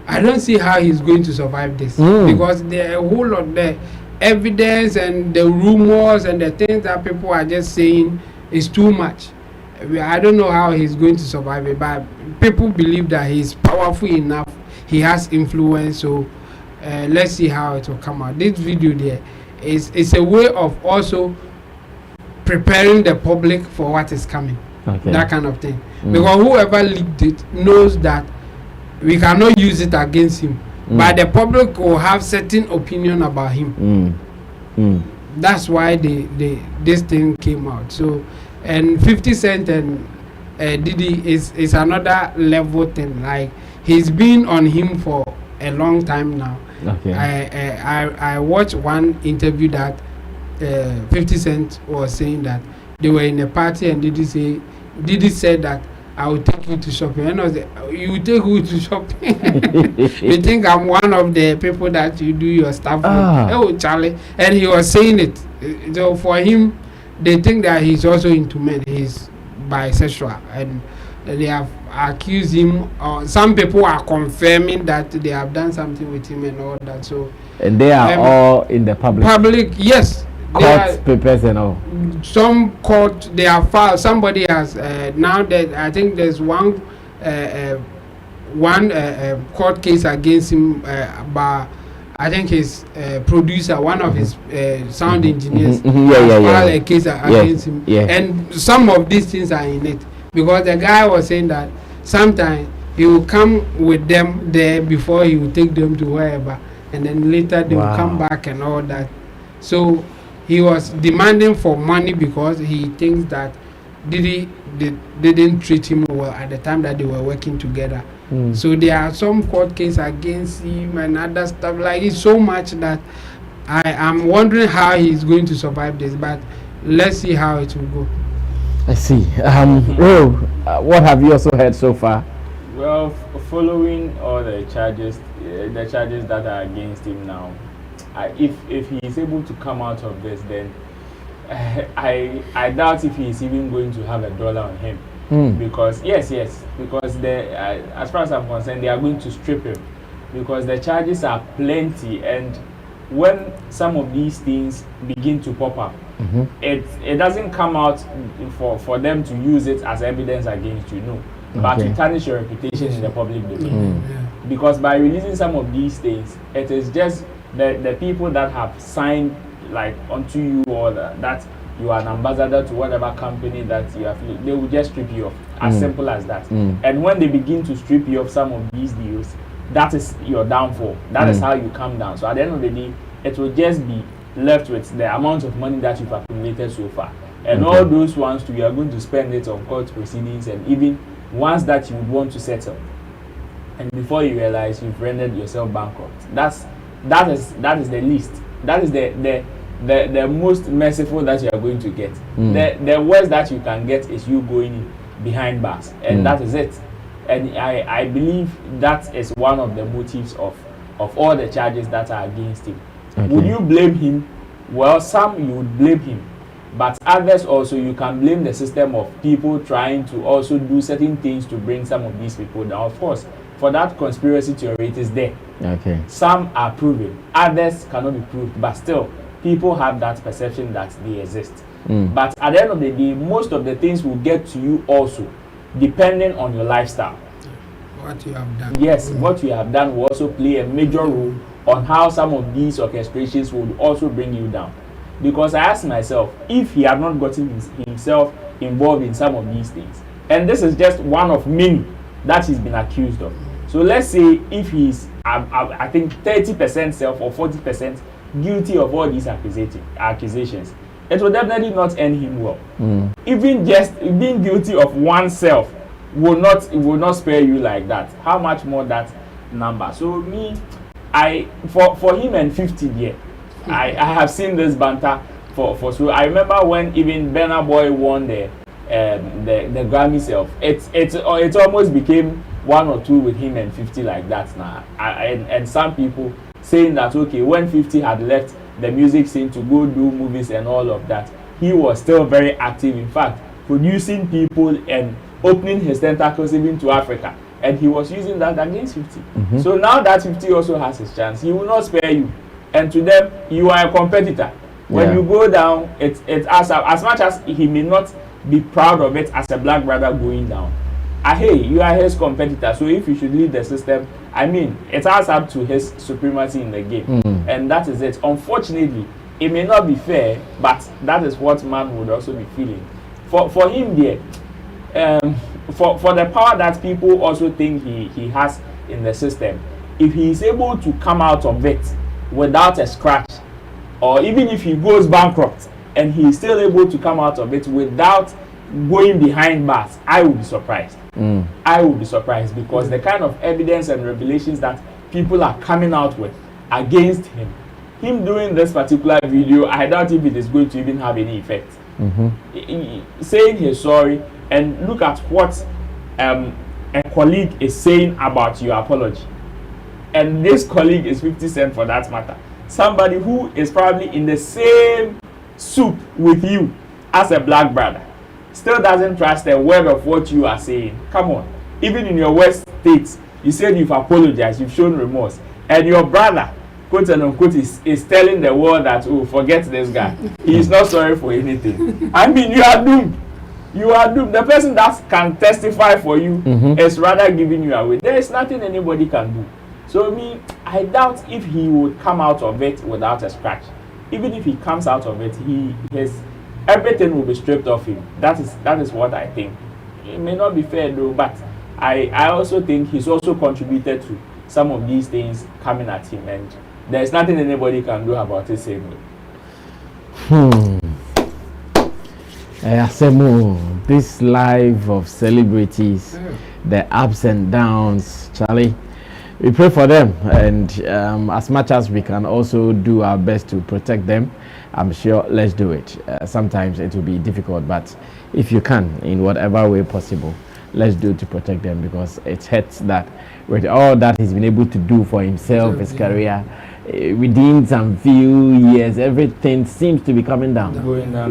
don't see how he's going to survive this because there are a whole lot there. Evidence and the rumors and the things that people are just saying is too much. I don't know how he's going to survive it, but people believe that he's powerful enough. He has influence, so let's see how it will come out. This video there is a way of also preparing the public for what is coming. That kind of thing. Because whoever leaked it knows that we cannot use it against him, but the public will have certain opinion about him. That's why this thing came out. So, and 50 Cent and Diddy is another level thing. Like, he's been on him for a long time now. I watched one interview that 50 Cent was saying that they were in a party and Diddy said that I will take you to shopping. And I was like, you take who to shopping? You think I'm one of the people that you do your stuff with? Oh, Charlie. And he was saying it. So for him, they think that he's also into men. He's bisexual. And they have accused him. Some people are confirming that they have done something with him and all that. So, and they are all in the public. Yes. Court papers and all. Some court, they have filed. Somebody has now that I think there's one court case against him by I think his producer, one of his sound engineers, filed a case against him. And some of these things are in it because the guy was saying that sometimes he will come with them there before he will take them to wherever, and then later they will come back and all that. So he was demanding for money because he thinks that Diddy didn't treat him well at the time that they were working together. So there are some court cases against him and other stuff. Like, it's so much that I am wondering how he's going to survive this. But let's see how it will go. I see. What have you also heard so far? Well, following all the charges that are against him now, if he is able to come out of this, then I doubt if he is even going to have $1 on him. Because because as far as I'm concerned, they are going to strip him because the charges are plenty, and when some of these things begin to pop up, it doesn't come out for them to use it as evidence against you, no, but to tarnish your reputation in the public domain. Because by releasing some of these things, it is just the people that have signed like onto you or that you are an ambassador to whatever company that you have, they will just strip you off. As simple as that. And when they begin to strip you off some of these deals, that is your downfall. That is how you come down. So at the end of the day, it will just be left with the amount of money that you've accumulated so far. And all those ones too, you are going to spend it on court proceedings and even ones that you would want to settle. And before you realize, you've rendered yourself bankrupt. That is the least. That is the most merciful that you are going to get. The worst that you can get is you going behind bars, and that is it. And I believe that is one of the motives of all the charges that are against him. Would you blame him? Well, some you would blame him, but others also you can blame the system of people trying to also do certain things to bring some of these people down. Of course, for that conspiracy theory, it is there. Some are proven, others cannot be proved, but still people have that perception that they exist. But at the end of the day, most of the things will get to you also, depending on your lifestyle. What you have done. Yes, what you have done will also play a major role on how some of these orchestrations will also bring you down. Because I asked myself, if he had not gotten himself involved in some of these things, and this is just one of many that he's been accused of. So let's say if he's, I think 30% self or 40% guilty of all these accusations, it will definitely not end him well. Even just being guilty of oneself will not spare you like that. How much more that number? So me, for him and 50 there, I have seen this banter for so. I remember when even Burna Boy won the Grammy self. It almost became 1 or 2 with him and 50 like that now. And some people saying that okay, when 50 had left the music scene to go do movies and all of that, he was still very active. In fact, producing people and opening his tentacles even to Africa, and he was using that against 50. So now that 50 also has his chance, he will not spare you. And to them, you are a competitor. When you go down, it's as much as he may not be proud of it as a black brother going down. Hey, you are his competitor, so if you should leave the system, I mean, it adds up to his supremacy in the game. And that is it. Unfortunately, it may not be fair, but that is what man would also be feeling. For him there, for the power that people also think he has in the system, if he is able to come out of it without a scratch, or even if he goes bankrupt and he is still able to come out of it without going behind bars, I would be surprised. I would be surprised, because the kind of evidence and revelations that people are coming out with against him doing this particular video, I doubt if it is going to even have any effect. Saying he's sorry, and look at what a colleague is saying about your apology, and this colleague is 50 Cent for that matter, somebody who is probably in the same soup with you as a black brother, still doesn't trust a word of what you are saying. Come on, even in your worst states, you said you've apologized, you've shown remorse, and your brother, quote and unquote, is telling the world that, oh, forget this guy, he is not sorry for anything. I mean, you are doomed. You are doomed. The person that can testify for you is rather giving you away. There is nothing anybody can do. So me, I doubt if he would come out of it without a scratch. Even if he comes out of it, everything will be stripped off him. That is what I think. It may not be fair though, but I also think he's also contributed to some of these things coming at him, and there's nothing anybody can do about it same way. This life of celebrities, the ups and downs, Charlie, we pray for them, and as much as we can also do our best to protect them, I'm sure let's do it. Sometimes it will be difficult, but if you can, in whatever way possible, let's do it to protect them, because it hurts that with all that he's been able to do for himself, his career, within some few years, everything seems to be coming down.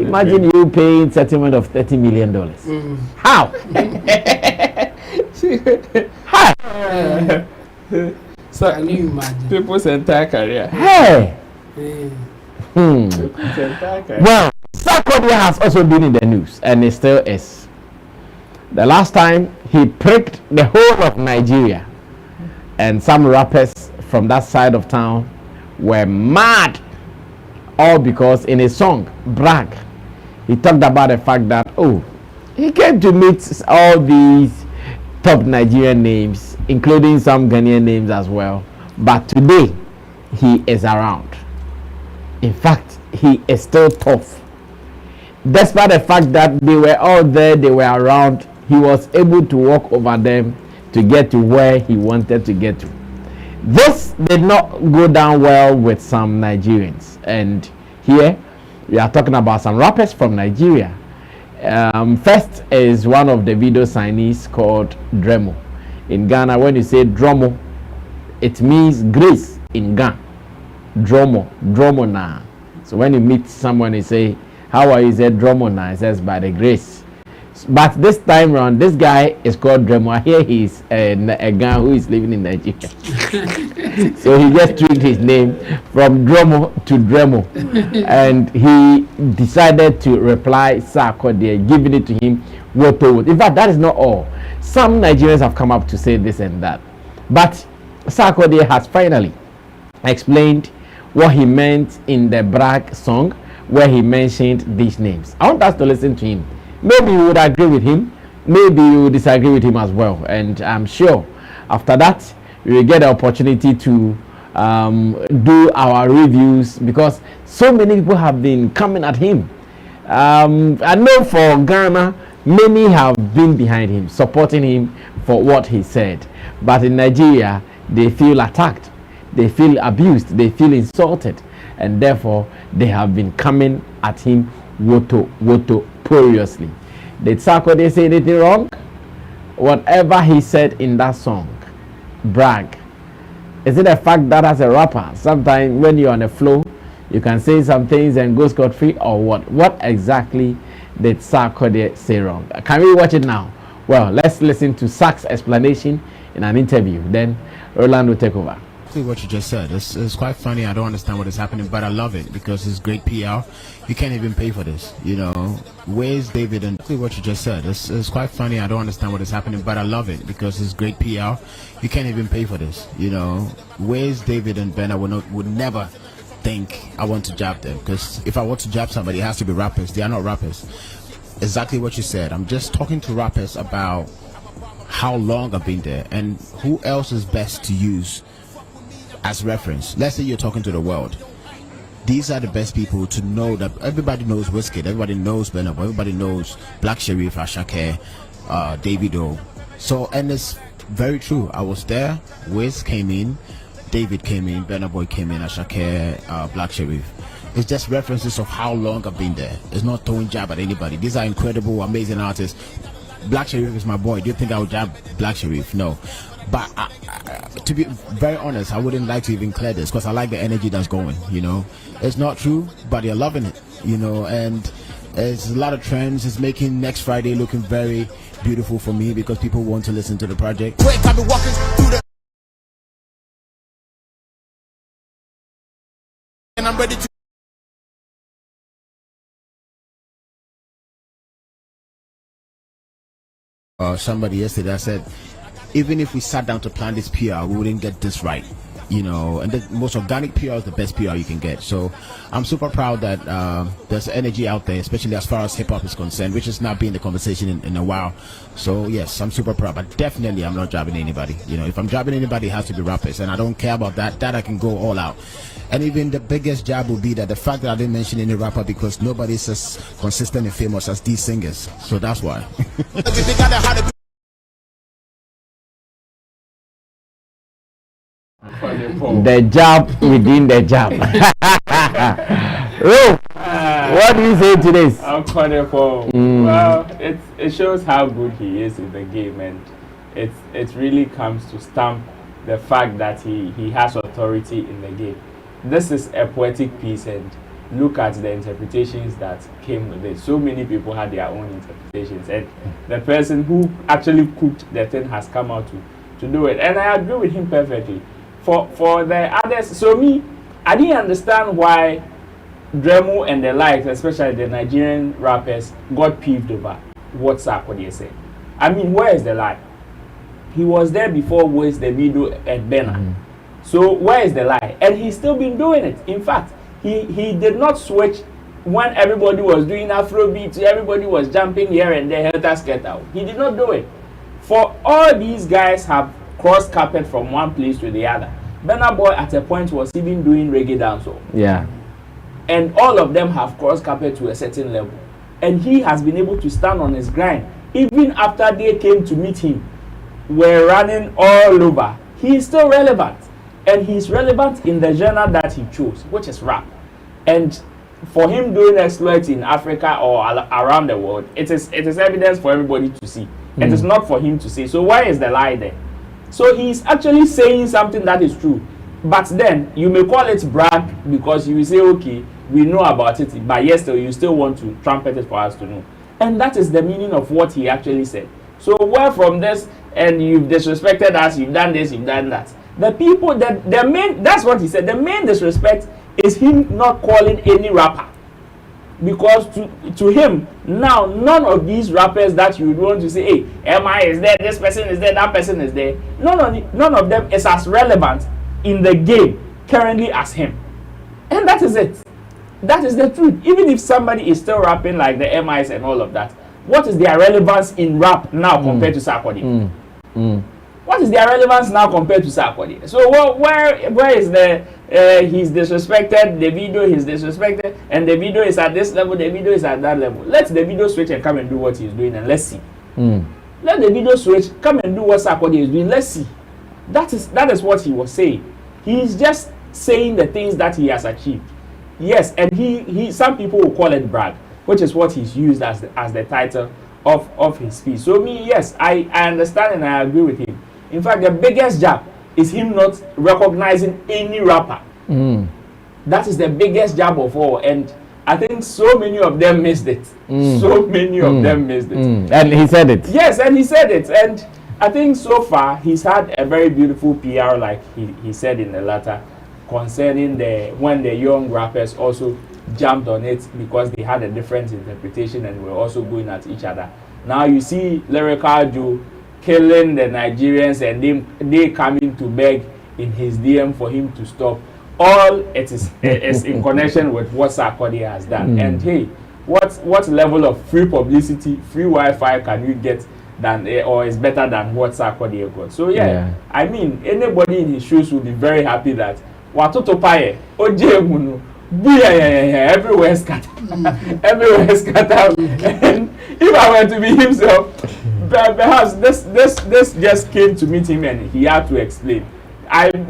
Imagine you paying settlement of $30 million. How? How? So can you imagine people's entire career? Hey. Well, Sarkodie has also been in the news, and it still is. The last time he pricked the whole of Nigeria, and some rappers from that side of town were mad, all because in a song, Brag, he talked about the fact that, oh, he came to meet all these top Nigerian names, including some Ghanaian names as well, but today he is around. In fact, he is still tough. Despite the fact that they were all there, they were around, he was able to walk over them to get to where he wanted to get to. This did not go down well with some Nigerians, and here we are talking about some rappers from Nigeria. First is one of the video signees called Dremo. In Ghana, when you say Dromo, it means grace in Ghana. Dromo na. So when you meet someone, you say, how are you? He said Dromo na. He says, by the grace. But this time around, this guy is called Dremo. I hear he's a guy who is living in Nigeria. So he just tweaked his name from Dromo to Dremo. And he decided to reply Sarkodie, giving it to him word per word. In fact, that is not all. Some Nigerians have come up to say this and that. But Sarkodie has finally explained what he meant in the Brag song, where he mentioned these names. I want us to listen to him. Maybe you would agree with him, maybe you would disagree with him as well, and I'm sure after that we will get the opportunity to do our reviews, because so many people have been coming at him I know for Ghana, many have been behind him, supporting him for what he said. But in Nigeria, they feel attacked, they feel abused, they feel insulted, and therefore they have been coming at him furiously. Did Sarkodie say anything wrong? Whatever he said in that song, brag. Is it a fact that as a rapper, sometimes when you're on a flow, you can say some things and go scot-free, or what? What exactly did Sarkodie say wrong? Can we watch it now? Well, let's listen to Sark's explanation in an interview. Then Roland will take over. What you just said, it's quite funny. I don't understand what is happening, but I love it because it's great PR. You can't even pay for this, you know. Where's David? And what you just said, it's quite funny. I don't understand what is happening, but I love it because it's great PR. You can't even pay for this, you know. Where's David and Ben? I would never think I want to jab them, because if I want to jab somebody, it has to be rappers. They are not rappers. Exactly what you said. I'm just talking to rappers about how long I've been there and who else is best to use as reference. Let's say you're talking to the world. These are the best people to know that everybody knows Wizkid, everybody knows Benab, everybody knows Black Sherif, Ashake, Davido. So, and it's very true. I was there. Wiz came in, David came in, Benab came in, Ashake, Black Sherif. It's just references of how long I've been there. It's not throwing jab at anybody. These are incredible, amazing artists. Black Sherif is my boy. Do you think I would jab Black Sherif? No. But to be very honest, I wouldn't like to even clear this because I like the energy that's going, you know. It's not true, but you're loving it, you know, and it's a lot of trends. It's making next Friday looking very beautiful for me because people want to listen to the project. Wait, I've been walking through the and I'm ready to somebody yesterday I said, even if we sat down to plan this PR, we wouldn't get this right, you know. And the most organic PR is the best PR you can get. So I'm super proud that there's energy out there, especially as far as hip-hop is concerned, which has not been the conversation in a while. So yes, I'm super proud, but definitely I'm not jabbing anybody. You know, if I'm jabbing anybody, it has to be rappers, and I don't care about that. That I can go all out. And even the biggest jab will be that the fact that I didn't mention any rapper because nobody's as consistent and famous as these singers. So that's why. The jab within the jab. Oh, what do you say to this? Well, it shows how good he is in the game, and it really comes to stamp the fact that he has authority in the game. This is a poetic piece, and look at the interpretations that came with it. So many people had their own interpretations, and the person who actually cooked the thing has come out to do it. And I agree with him perfectly. For the others, so me, I didn't understand why Dremu and the likes, especially the Nigerian rappers, got peeved over what Sarkodie said. I mean, where is the lie? He was there before Wiz, the Mido, and Benna. So where is the lie? And he's still been doing it. In fact, he did not switch when everybody was doing Afrobeats, everybody was jumping here and there, helter-skelter. He did not do it. For all these guys have crossed carpet from one place to the other. Burna Boy at a point was even doing reggae dancehall. Yeah. And all of them have crossed carpet to a certain level. And he has been able to stand on his grind. Even after they came to meet him, were running all over. He is still relevant. And he's relevant in the genre that he chose, which is rap. And for him doing exploits in Africa or around the world, it is evidence for everybody to see. It is not for him to say. So why is the lie there? So he's actually saying something that is true. But then you may call it brag because you will say, okay, we know about it, but yes, you still want to trumpet it for us to know. And that is the meaning of what he actually said. So where from this, and you've disrespected us, you've done this, you've done that. The people that that's what he said. The main disrespect is him not calling any rapper. Because to him, now, none of these rappers that you would want to say, hey, MI is there, this person is there, that person is there, none of them is as relevant in the game currently as him. And that is it. That is the truth. Even if somebody is still rapping like the MIs and all of that, what is their relevance in rap now compared to Sarkodie? What is their relevance now compared to Sarkodie? So where is the he's disrespected, the video he's disrespected, and the video is at this level, the video is at that level. Let the video switch and come and do what he's doing, and let's see. Let the video switch, come and do what Sarkodie is doing. Let's see. That is what he was saying. He's just saying the things that he has achieved. Yes, and he some people will call it brag, which is what he's used as the title of his speech. So me, yes, I understand and I agree with him. In fact, the biggest jab is him not recognizing any rapper. That is the biggest jab of all, and I think so many of them missed it. So many of them missed it. And he said it. Yes, and he said it. And I think so far he's had a very beautiful PR, like he said in the letter, concerning when the young rappers also jumped on it because they had a different interpretation and were also going at each other. Now you see Lyrical Joe killing the Nigerians and they coming to beg in his DM for him to stop. All it is in connection with what Sarkodie has done. And hey, what level of free publicity, free Wi-Fi can you get or is better than what Sarkodie got? So yeah, I mean, anybody in his shoes will be very happy that Watotopaye, Ojemunu, everywhere scattered, everywhere scattered. And if I were to be himself, perhaps this just came to meet him and he had to explain.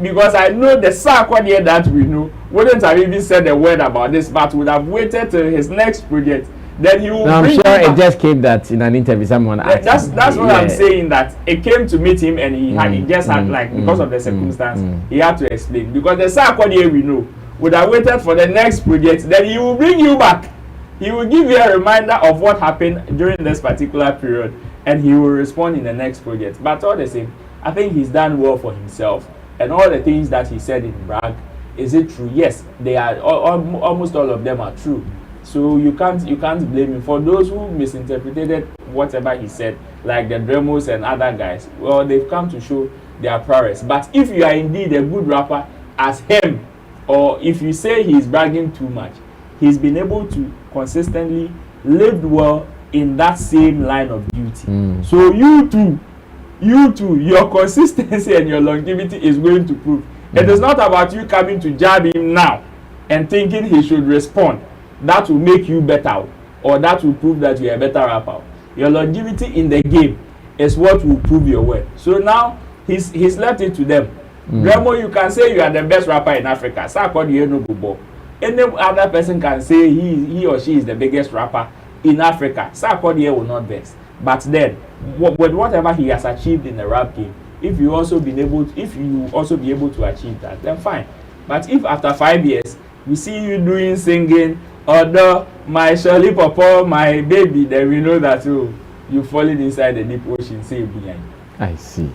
Because I know the Sarkodie that we know wouldn't have even said a word about this, but would have waited till his next project. Then he will. No, I'm sure it just came that in an interview someone asked. That's what I'm saying, that it came to meet him and he just had like because of the circumstance he had to explain. Because the Sarkodie we know would have waited for the next project, then he will bring you back. He will give you a reminder of what happened during this particular period and he will respond in the next project. But all the same, I think he's done well for himself. And all the things that he said in brag, is it true? Yes, they are. Almost all of them are true. So you can't blame him. For those who misinterpreted whatever he said, like the Dremos and other guys, well, they've come to show their prowess. But if you are indeed a good rapper as him, or if you say he's bragging too much, he's been able to consistently live well in that same line of duty. So you too, your consistency and your longevity is going to prove. It is not about you coming to jab him now and thinking he should respond. That will make you better, or that will prove that you are a better rapper. Your longevity in the game is what will prove your worth. So now he's left it to them. Dremo, you can say you are the best rapper in Africa. Sarkodie no go. Any other person can say he or she is the biggest rapper in Africa. Sarkodie will not best. But then, with whatever he has achieved in the rap game, if you also be able to achieve that, then fine. But if after 5 years we see you doing singing, although my Shirley Papa, my baby, then we know that you falling inside the deep ocean, say behind. I see.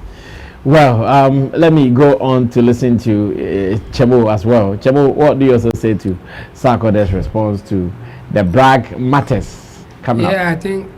Well, let me go on to listen to Chebo as well. Chebo, what do you also say to Sarkodie's response to the brag matters? I think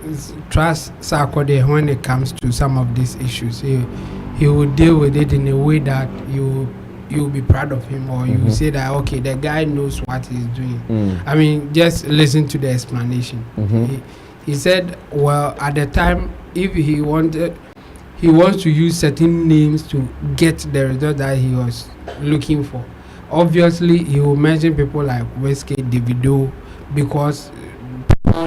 trust Sarkodie when it comes to some of these issues. He will deal with it in a way that you will be proud of him, or you will say that okay, the guy knows what he's doing. I mean, just listen to the explanation. He said, well, at the time, if he wants to use certain names to get the result that he was looking for. Obviously, he will mention people like Whiskey, Davido, because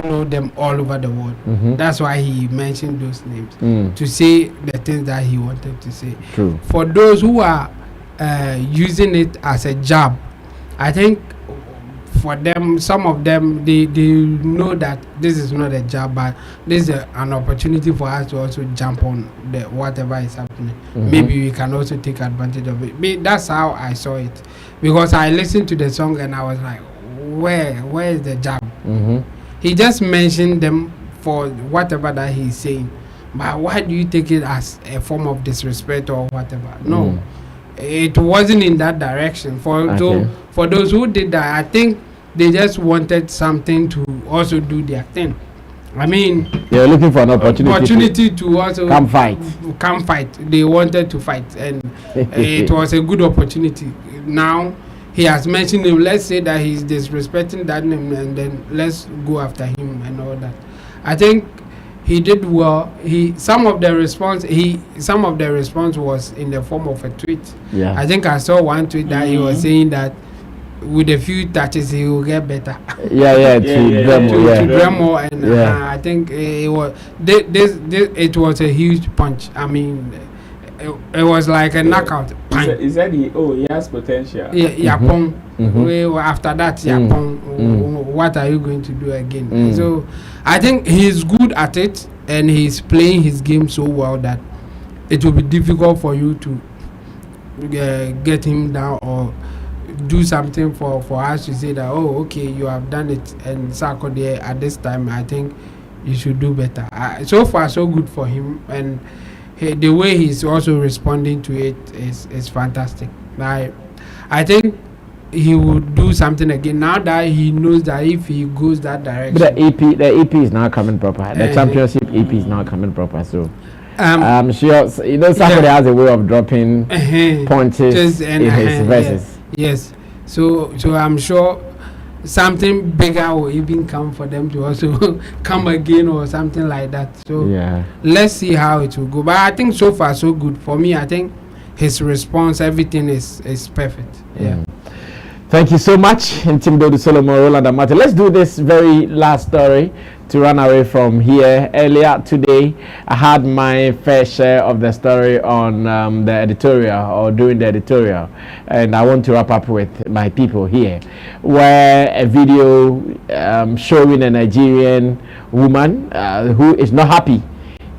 know them all over the world. That's why he mentioned those names to say the things that he wanted to say. True. For those who are using it as a jab, I think for them, some of them, they know that this is not a jab, but this is an opportunity for us to also jump on whatever is happening. Maybe we can also take advantage of it. But that's how I saw it, because I listened to the song and I was like, where is the jab? He just mentioned them for whatever that he's saying. But why do you take it as a form of disrespect or whatever? No, it wasn't in that direction. For those who did that, I think they just wanted something to also do their thing. I mean, they were looking for an opportunity to also come fight. They wanted to fight, and it was a good opportunity. Now he has mentioned him. Let's say that he's disrespecting that name, and then let's go after him and all that. I think he did well. Some of the response was in the form of a tweet. Yeah. I think I saw one tweet that he was saying that with a few touches he will get better. To drum more, and I think it was it was a huge punch. I mean, it was like a knockout. He said he has potential. After that, what are you going to do again? So I think he's good at it, and he's playing his game so well that it will be difficult for you to get him down or do something for us to say that, oh, okay, you have done it, and Sarkodie at this time, I think you should do better. So far, so good for him, and the way he's also responding to it is fantastic. I think he will do something again now that he knows that if he goes that direction. But the EP is now coming proper. The championship EP is now coming proper. So I'm sure somebody has a way of dropping punches in his verses. Yes. So I'm sure something bigger will even come for them to also come again or something like that. So let's see how it will go. But I think so far so good. For me, I think his response, everything is perfect. Yeah. Thank you so much, Intimidado Solomon, Roland and Martin. Let's do this very last story to run away from here. Earlier today, I had my fair share of the story on the editorial, or doing the editorial, and I want to wrap up with my people here, where a video showing a Nigerian woman who is not happy.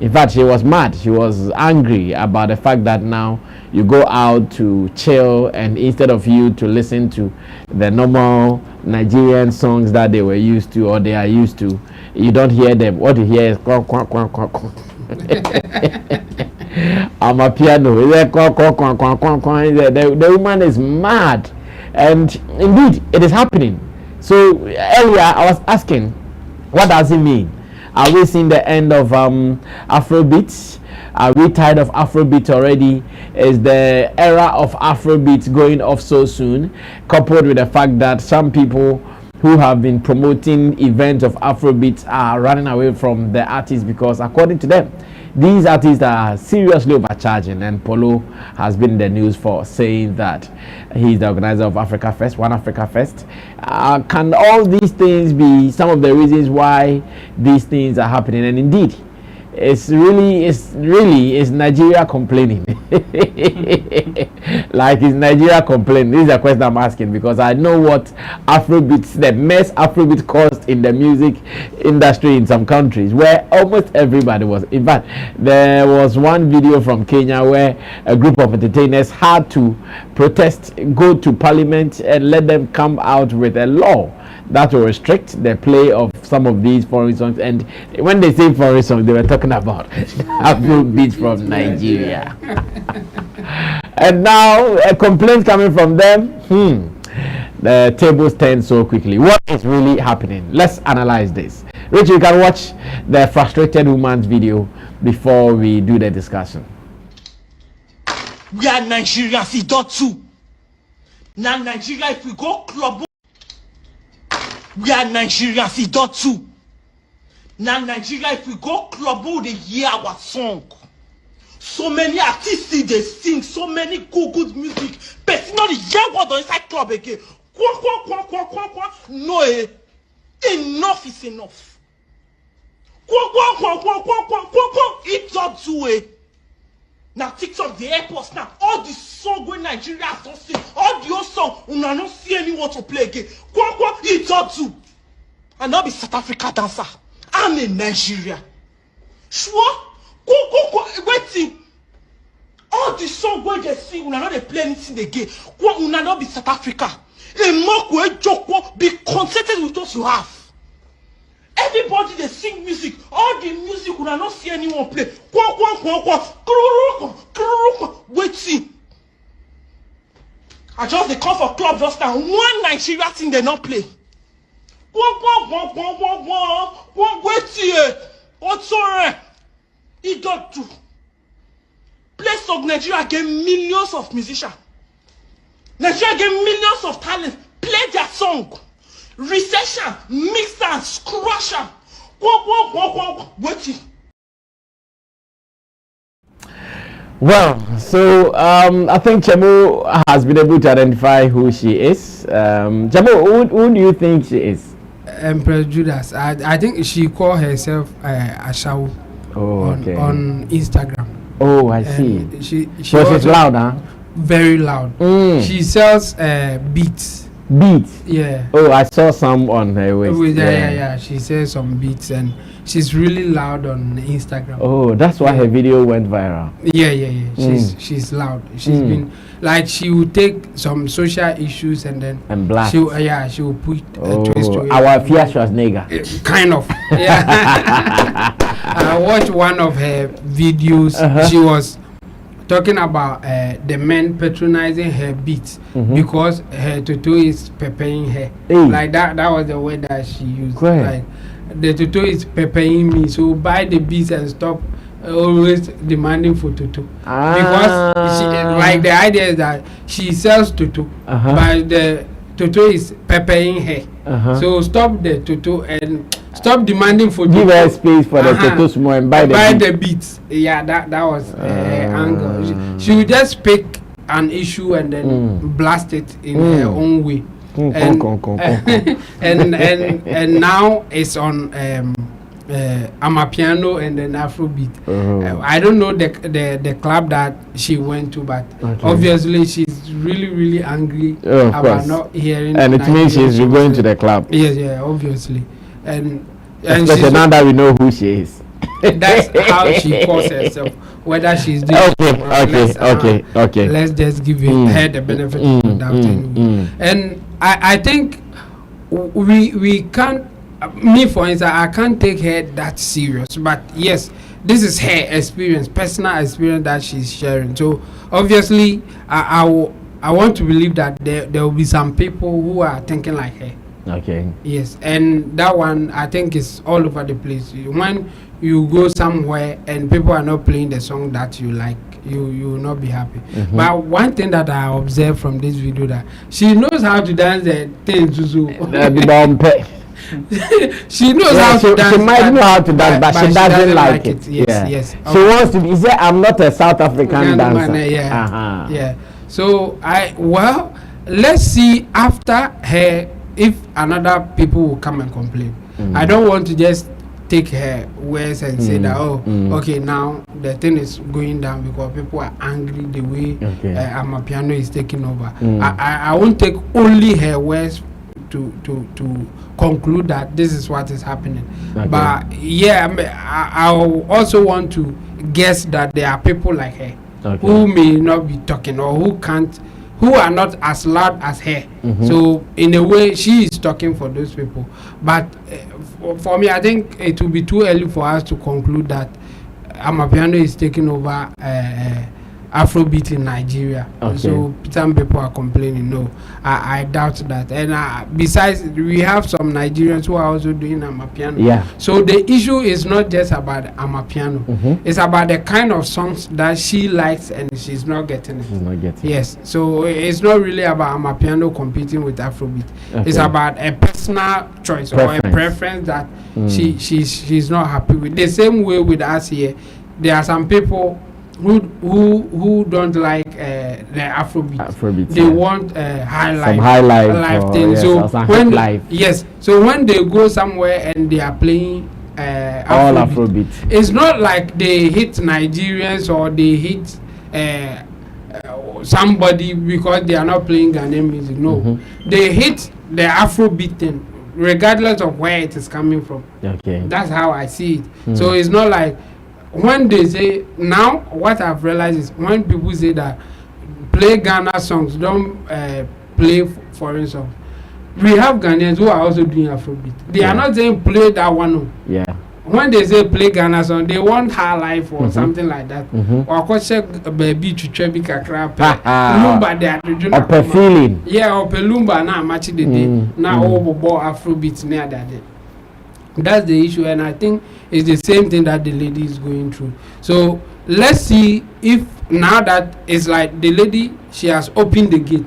In fact, she was mad. She was angry about the fact that now you go out to chill, and instead of you to listen to the normal Nigerian songs that they were used to or they are used to, you don't hear them. What you hear is quack, quack, quack, quack, quack. Amapiano. The woman is mad, and indeed it is happening. So earlier I was asking, what does it mean? Are we seeing the end of Afrobeats? Are we tired of Afrobeats already? Is the era of Afrobeats going off so soon? Coupled with the fact that some people who have been promoting events of Afrobeats are running away from the artists because, according to them, these artists are seriously overcharging, and Polo has been in the news for saying that he's the organizer of Africa Fest, One Africa Fest. Can all these things be some of the reasons why these things are happening? And indeed, it's Nigeria complaining. Like, is Nigeria complaining? This is a question I'm asking, because I know what Afrobeats, the mess Afrobeats caused in the music industry in some countries, where almost everybody was. In fact, there was one video from Kenya where a group of entertainers had to protest, go to parliament, and let them come out with a law that will restrict the play of some of these foreign songs. And when they say foreign songs, they were talking about Afrobeats from Nigeria. And now a complaint coming from them. The tables turn so quickly. What is really happening? Let's analyze this. Rich, you can watch the frustrated woman's video before we do the discussion. We are Nigerians, it's not too. Now Nigeria, if we go club, we are Nigerians, it's not too. Now Nigeria, if we go club, they hear our song. So many artists they sing, so many good music, but not the young one inside club again. No, enough is enough. It's not too. Now TikTok, the airports now, all the songs when Nigeria don't sing, all the old songs, we not see anyone to play again. It's not too. And not be South Africa dancer. I'm in Nigeria. Sure? Waiting. All the songs when they sing, we not they play anything again. We not be South Africa. A mock way joke, be contented with what you have. Everybody they sing music, all the music we not see anyone play. Waiting. I just they come for club just now. One Nigeria thing they not play. Waiting. What's alright? It got to. Place of Nigeria get millions of musicians. Nigeria get millions of talents. Play their song. Recession, mix and crush them. Waiting. Well, so I think Chemo has been able to identify who she is. Chemo, who do you think she is? Empress Judas. I think she called herself Ashawo on Instagram. Oh, I see. She's loud, huh? Very loud. She sells beats. Beats? Yeah. Oh, I saw some on her waist. Yeah. She sells some beats and she's really loud on Instagram. Oh, that's why her video went viral. Yeah. She's loud. She's been like, she will take some social issues and blast. She will put a twist to it. Our Fia Schwarzenegger. Kind of. Yeah. I watched one of her videos. She was talking about the men patronizing her beats because her tutu is peppering her. Like that was the word that she used. Like, the tutu is peppering me, so buy the beats and stop always demanding for tutu. Because she, like, the idea is that she sells tutu, but the tutu is peppering her. So stop the tutu and stop demanding for give her space for the tutu small and buy the beats. Yeah, that was angle. She would just pick an issue and then blast it in her own way. And now it's on Amapiano and then Afrobeat. I don't know the club that she went to, but obviously she's really angry about not hearing. And it means she's going to the club. Yes, obviously. And especially now that we know who she is. That's how she calls herself. Whether she's doing okay. Let's just give her the benefit of the doubt anyway. And I think we can't. Me, for instance, I can't take her that serious. But yes, this is her experience, personal experience that she's sharing. So obviously, I want to believe that there will be some people who are thinking like her. Okay. Yes, and that one I think is all over the place. When you go somewhere and people are not playing the song that you like, you will not be happy. But one thing that I observed from this video, that she knows how to dance the things. She knows how to dance. She might know how to dance, but she doesn't like it. Yes. She wants to be. Say, I'm not a South African dancer. Yeah. So let's see after her if another people will come and complain. I don't want to just take her words and say that okay, now the thing is going down because people are angry the way Amapiano is taking over. I won't take only her words to conclude that this is what is happening. But I also want to guess that there are people like her who may not be talking or who are not as loud as her. So in a way she is talking for those people. But for me, I think it will be too early for us to conclude that Amapiano is taking over Afrobeat in Nigeria. So some people are complaining. No, I doubt that. And besides, we have some Nigerians who are also doing Amapiano. So the issue is not just about Amapiano. It's about the kind of songs that she likes and she's not getting it. Yes. So it's not really about Amapiano competing with Afrobeat. It's about a personal choice or a preference that she's not happy with. The same way with us here, there are some people who don't like the Afrobeat. They want high life thing. So when they go somewhere and they are playing all Afrobeat, it's not like they hit Nigerians or they hit somebody because they are not playing Ghanaian music. No, they hit the Afrobeat thing regardless of where it is coming from. That's how I see it. So it's not like when they say, now what I've realized is when people say that play Ghana songs, don't play foreign songs. We have Ghanaians who are also doing Afrobeat. They are not saying play that one. When they say play Ghana song, they want High Life or something like that. Or koche baby to chebi kakra lumba they are doing feeling. Or pelumba na match the day. Now obo Afrobeat near that day. That's the issue, and I think it's the same thing that the lady is going through. So let's see if now that it's like the lady, she has opened the gate.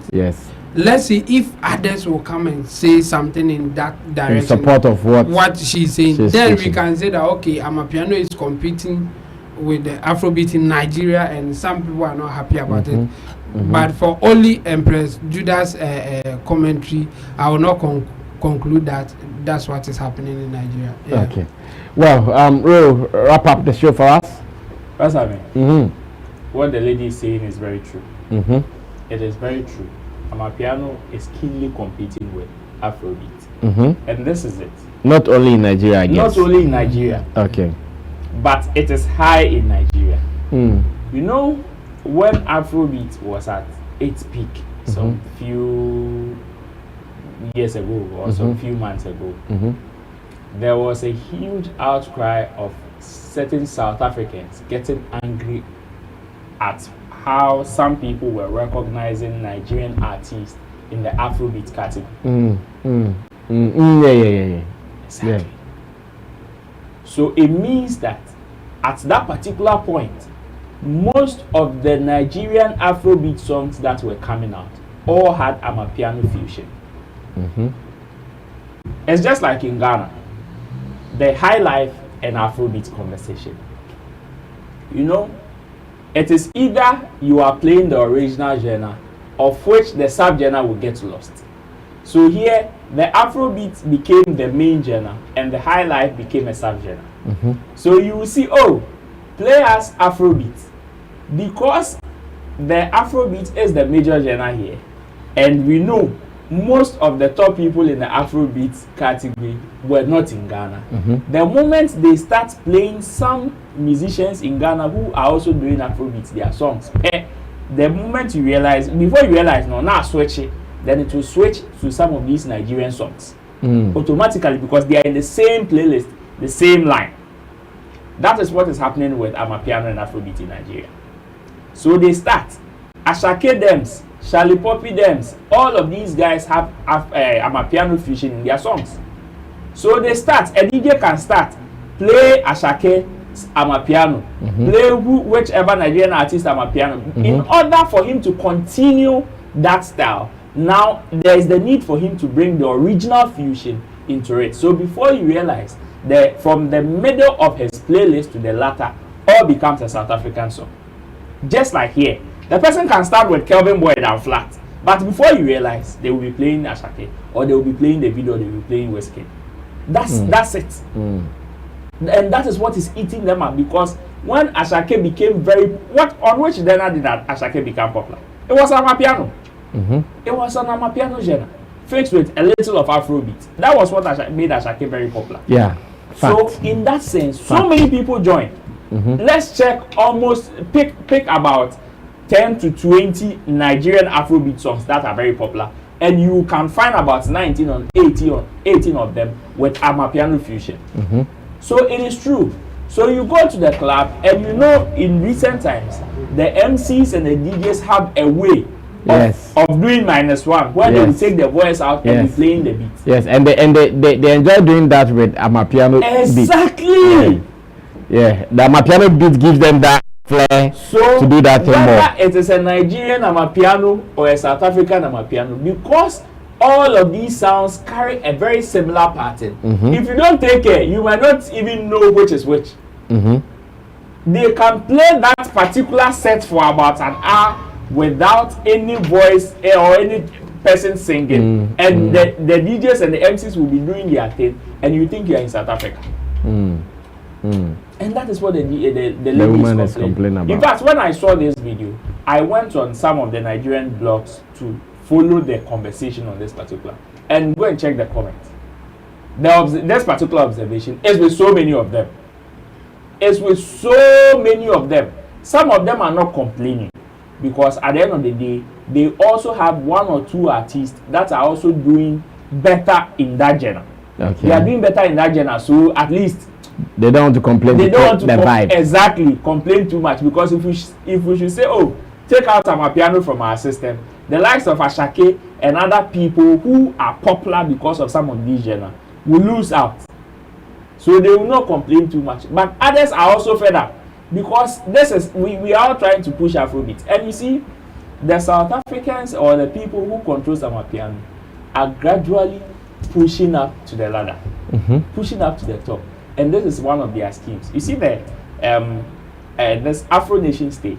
Let's see if others will come and say something in that direction. In support of what she's saying. Then we can say that okay, Amapiano is competing with the Afrobeat in Nigeria, and some people are not happy about it. But for only Empress Judah's commentary, I will not conclude that that's what is happening in Nigeria. Yeah. Okay. Well, we'll wrap up the show for us. That's what the lady is saying is very true. It is very true. Amapiano is keenly competing with Afrobeat. And this is it. Not only in Nigeria, I guess. Not only in Nigeria. Okay. But it is high in Nigeria. You know, when Afrobeat was at its peak some few years ago or some few months ago, there was a huge outcry of certain South Africans getting angry at how some people were recognizing Nigerian artists in the Afrobeat category. Yeah. Exactly. Yeah. So it means that at that particular point, most of the Nigerian Afrobeat songs that were coming out all had Amapiano fusion. It's just like in Ghana, the high life and Afrobeat conversation. You know, it is either you are playing the original genre, of which the sub-genre will get lost. So here, the Afrobeat became the main genre and the high life became a sub-genre. So you will see, oh, play as Afrobeat, because the Afrobeat is the major genre here, and we know most of the top people in the Afrobeat category were not in Ghana. The moment they start playing some musicians in Ghana who are also doing Afrobeat, their songs, the moment you realize, before you realize, no, now switch it, then it will switch to some of these Nigerian songs automatically, because they are in the same playlist, the same line. That is what is happening with Amapiano and Afrobeat in Nigeria. So they start. Ashake Dems, Charlie Poppy Dems, all of these guys have Amapiano fusion in their songs. So they start, a DJ can start, play Ashake Amapiano, play whichever Nigerian artist Amapiano. In order for him to continue that style, now there is the need for him to bring the original fusion into it. So before you realize, from the middle of his playlist to the latter, all becomes a South African song. Just like here, the person can start with Kelvin Boyd and Flat, but before you realize, they will be playing Ashake, or they will be playing the video, they will be playing Whiskey. That's it. And that is what is eating them up, because when Ashake became on which genre did that Ashake become popular? It was Amapiano. It was an Amapiano genre, fixed with a little of Afrobeat. That was what made Ashake very popular. Yeah. So in that sense, so many people joined. Let's check, almost pick about 10 to 20 Nigerian Afrobeat songs that are very popular, and you can find about 18 of them with Amapiano fusion. So it is true. So you go to the club, and you know, in recent times, the MCs and the DJs have a way of doing -1, where they will take the voice out and be playing the beat. Yes, and they enjoy doing that with Amapiano exactly. beat. Yeah, the Amapiano beat gives them that flair to do that thing more. Whether it is a Nigerian Amapiano or a South African Amapiano, because all of these sounds carry a very similar pattern. If you don't take care, you might not even know which is which. They can play that particular set for about an hour without any voice or any person singing, and the DJs and the MCs will be doing their thing, and you think you are in South Africa. And that is what the woman is complaining about. In fact, when I saw this video, I went on some of the Nigerian blogs to follow the conversation on this particular, and go and check the comments. This particular observation is with so many of them. It's with so many of them. Some of them are not complaining, because at the end of the day, they also have 1 or 2 artists that are also doing better in that genre. They are doing better in that genre, so at least they don't want to complain. They don't want to vibe. Exactly, complain too much, because if we should say, oh, take out Amapiano from our system, the likes of Ashake and other people who are popular because of some of these genres will lose out. So they will not complain too much. But others are also fed up, because we are all trying to push Afrobeat. And you see, the South Africans or the people who control Amapiano are gradually pushing up to the ladder, pushing up to the top. And this is one of their schemes. You see, this Afro Nation stage,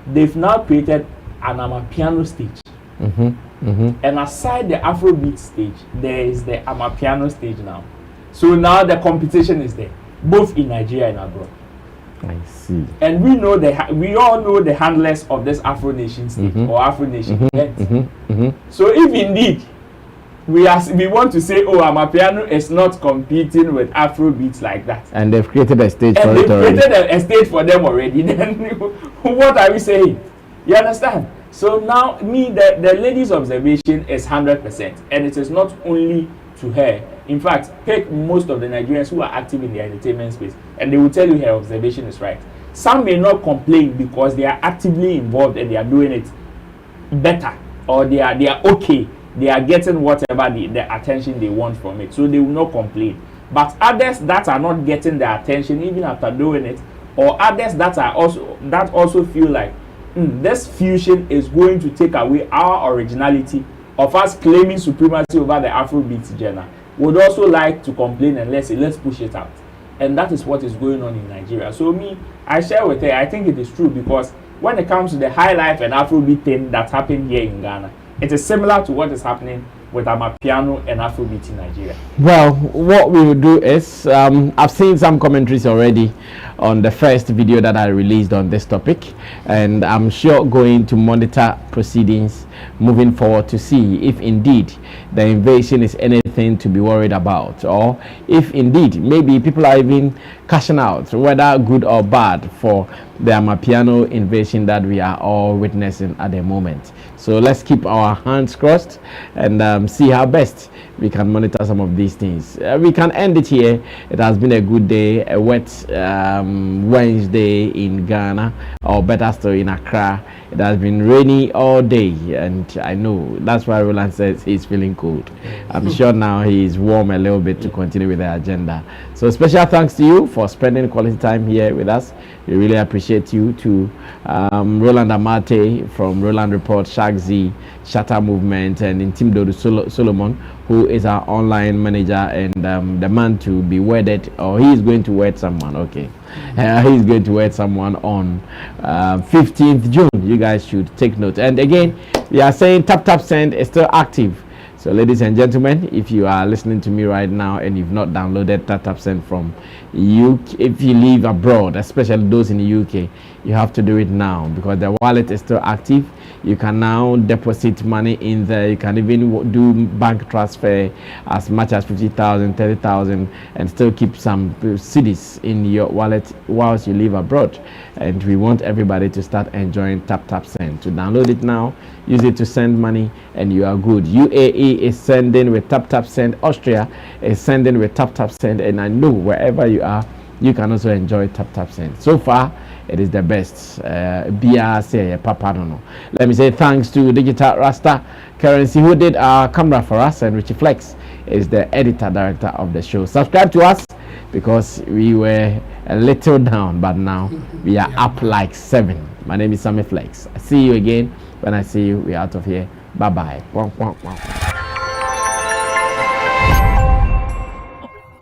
they've now created an Amapiano stage. And aside the Afrobeat stage, there is the Amapiano stage now. So now the competition is there, both in Nigeria and abroad. I see. And we know we all know the handlers of this Afro Nation stage or Afro Nation event. So if indeed we want to say, oh, Amapiano is not competing with Afrobeats like that, and they've created a stage and for it already. They've created a stage for them already, then what are we saying? You understand? So now, the lady's observation is 100%, and it is not only to her. In fact, take most of the Nigerians who are active in the entertainment space, and they will tell you her observation is right. Some may not complain because they are actively involved and they are doing it better, or they are okay. They are getting whatever the attention they want from it, so they will not complain. But others that are not getting the attention even after doing it, or others that also feel like this fusion is going to take away our originality of us claiming supremacy over the Afrobeat genre, would also like to complain and let's push it out. And that is what is going on in Nigeria. So I share with her, I think it is true, because when it comes to the high life and Afrobeat thing that happened here in Ghana, it is similar to what is happening with Amapiano and Afrobeat in Nigeria. Well, what we will do is, I've seen some commentaries already on the first video that I released on this topic, and I'm sure going to monitor proceedings moving forward to see if indeed the invasion is anything to be worried about, or if indeed maybe people are even cashing out, whether good or bad, for the Amapiano invasion that we are all witnessing at the moment. So let's keep our hands crossed and see how best we can monitor some of these things. We can end it here. It has been a good day, a wet Wednesday in Ghana, or better still in Accra. It has been rainy all day, and I know that's why Roland says he's feeling cold. I'm sure now he is warm a little bit to continue with the agenda. So special thanks to you for spending quality time here with us. We really appreciate you. To Roland Amate from Roland Report, Shagzi, Shatter Movement, and Intimdo Solomon, who is our online manager and the man to be wedded, or he is going to wed someone. Okay, he's going to wed someone on 15th June. You guys should take note. And again, we are saying tap send is still active. So ladies and gentlemen, if you are listening to me right now and you've not downloaded tap send from UK, if you live abroad, especially those in the UK, you have to do it now, because the wallet is still active. You can now deposit money in there. You can even do bank transfer as much as 50,000, 30,000, and still keep some cedis in your wallet whilst you live abroad. And we want everybody to start enjoying tap send. To download it now, use it to send money, and you are good. UAE is sending with tap send. Austria is sending with tap send, and I know wherever you are, you can also enjoy tap send. So far, it is the best. Let me say thanks to Digital Rasta Currency, who did our camera for us, and Richie Flex is the editor director of the show. Subscribe to us, because we were a little down, but now we are up like 7. My name is Sammy Flex. I see you again. When I see you, we're out of here. Bye bye.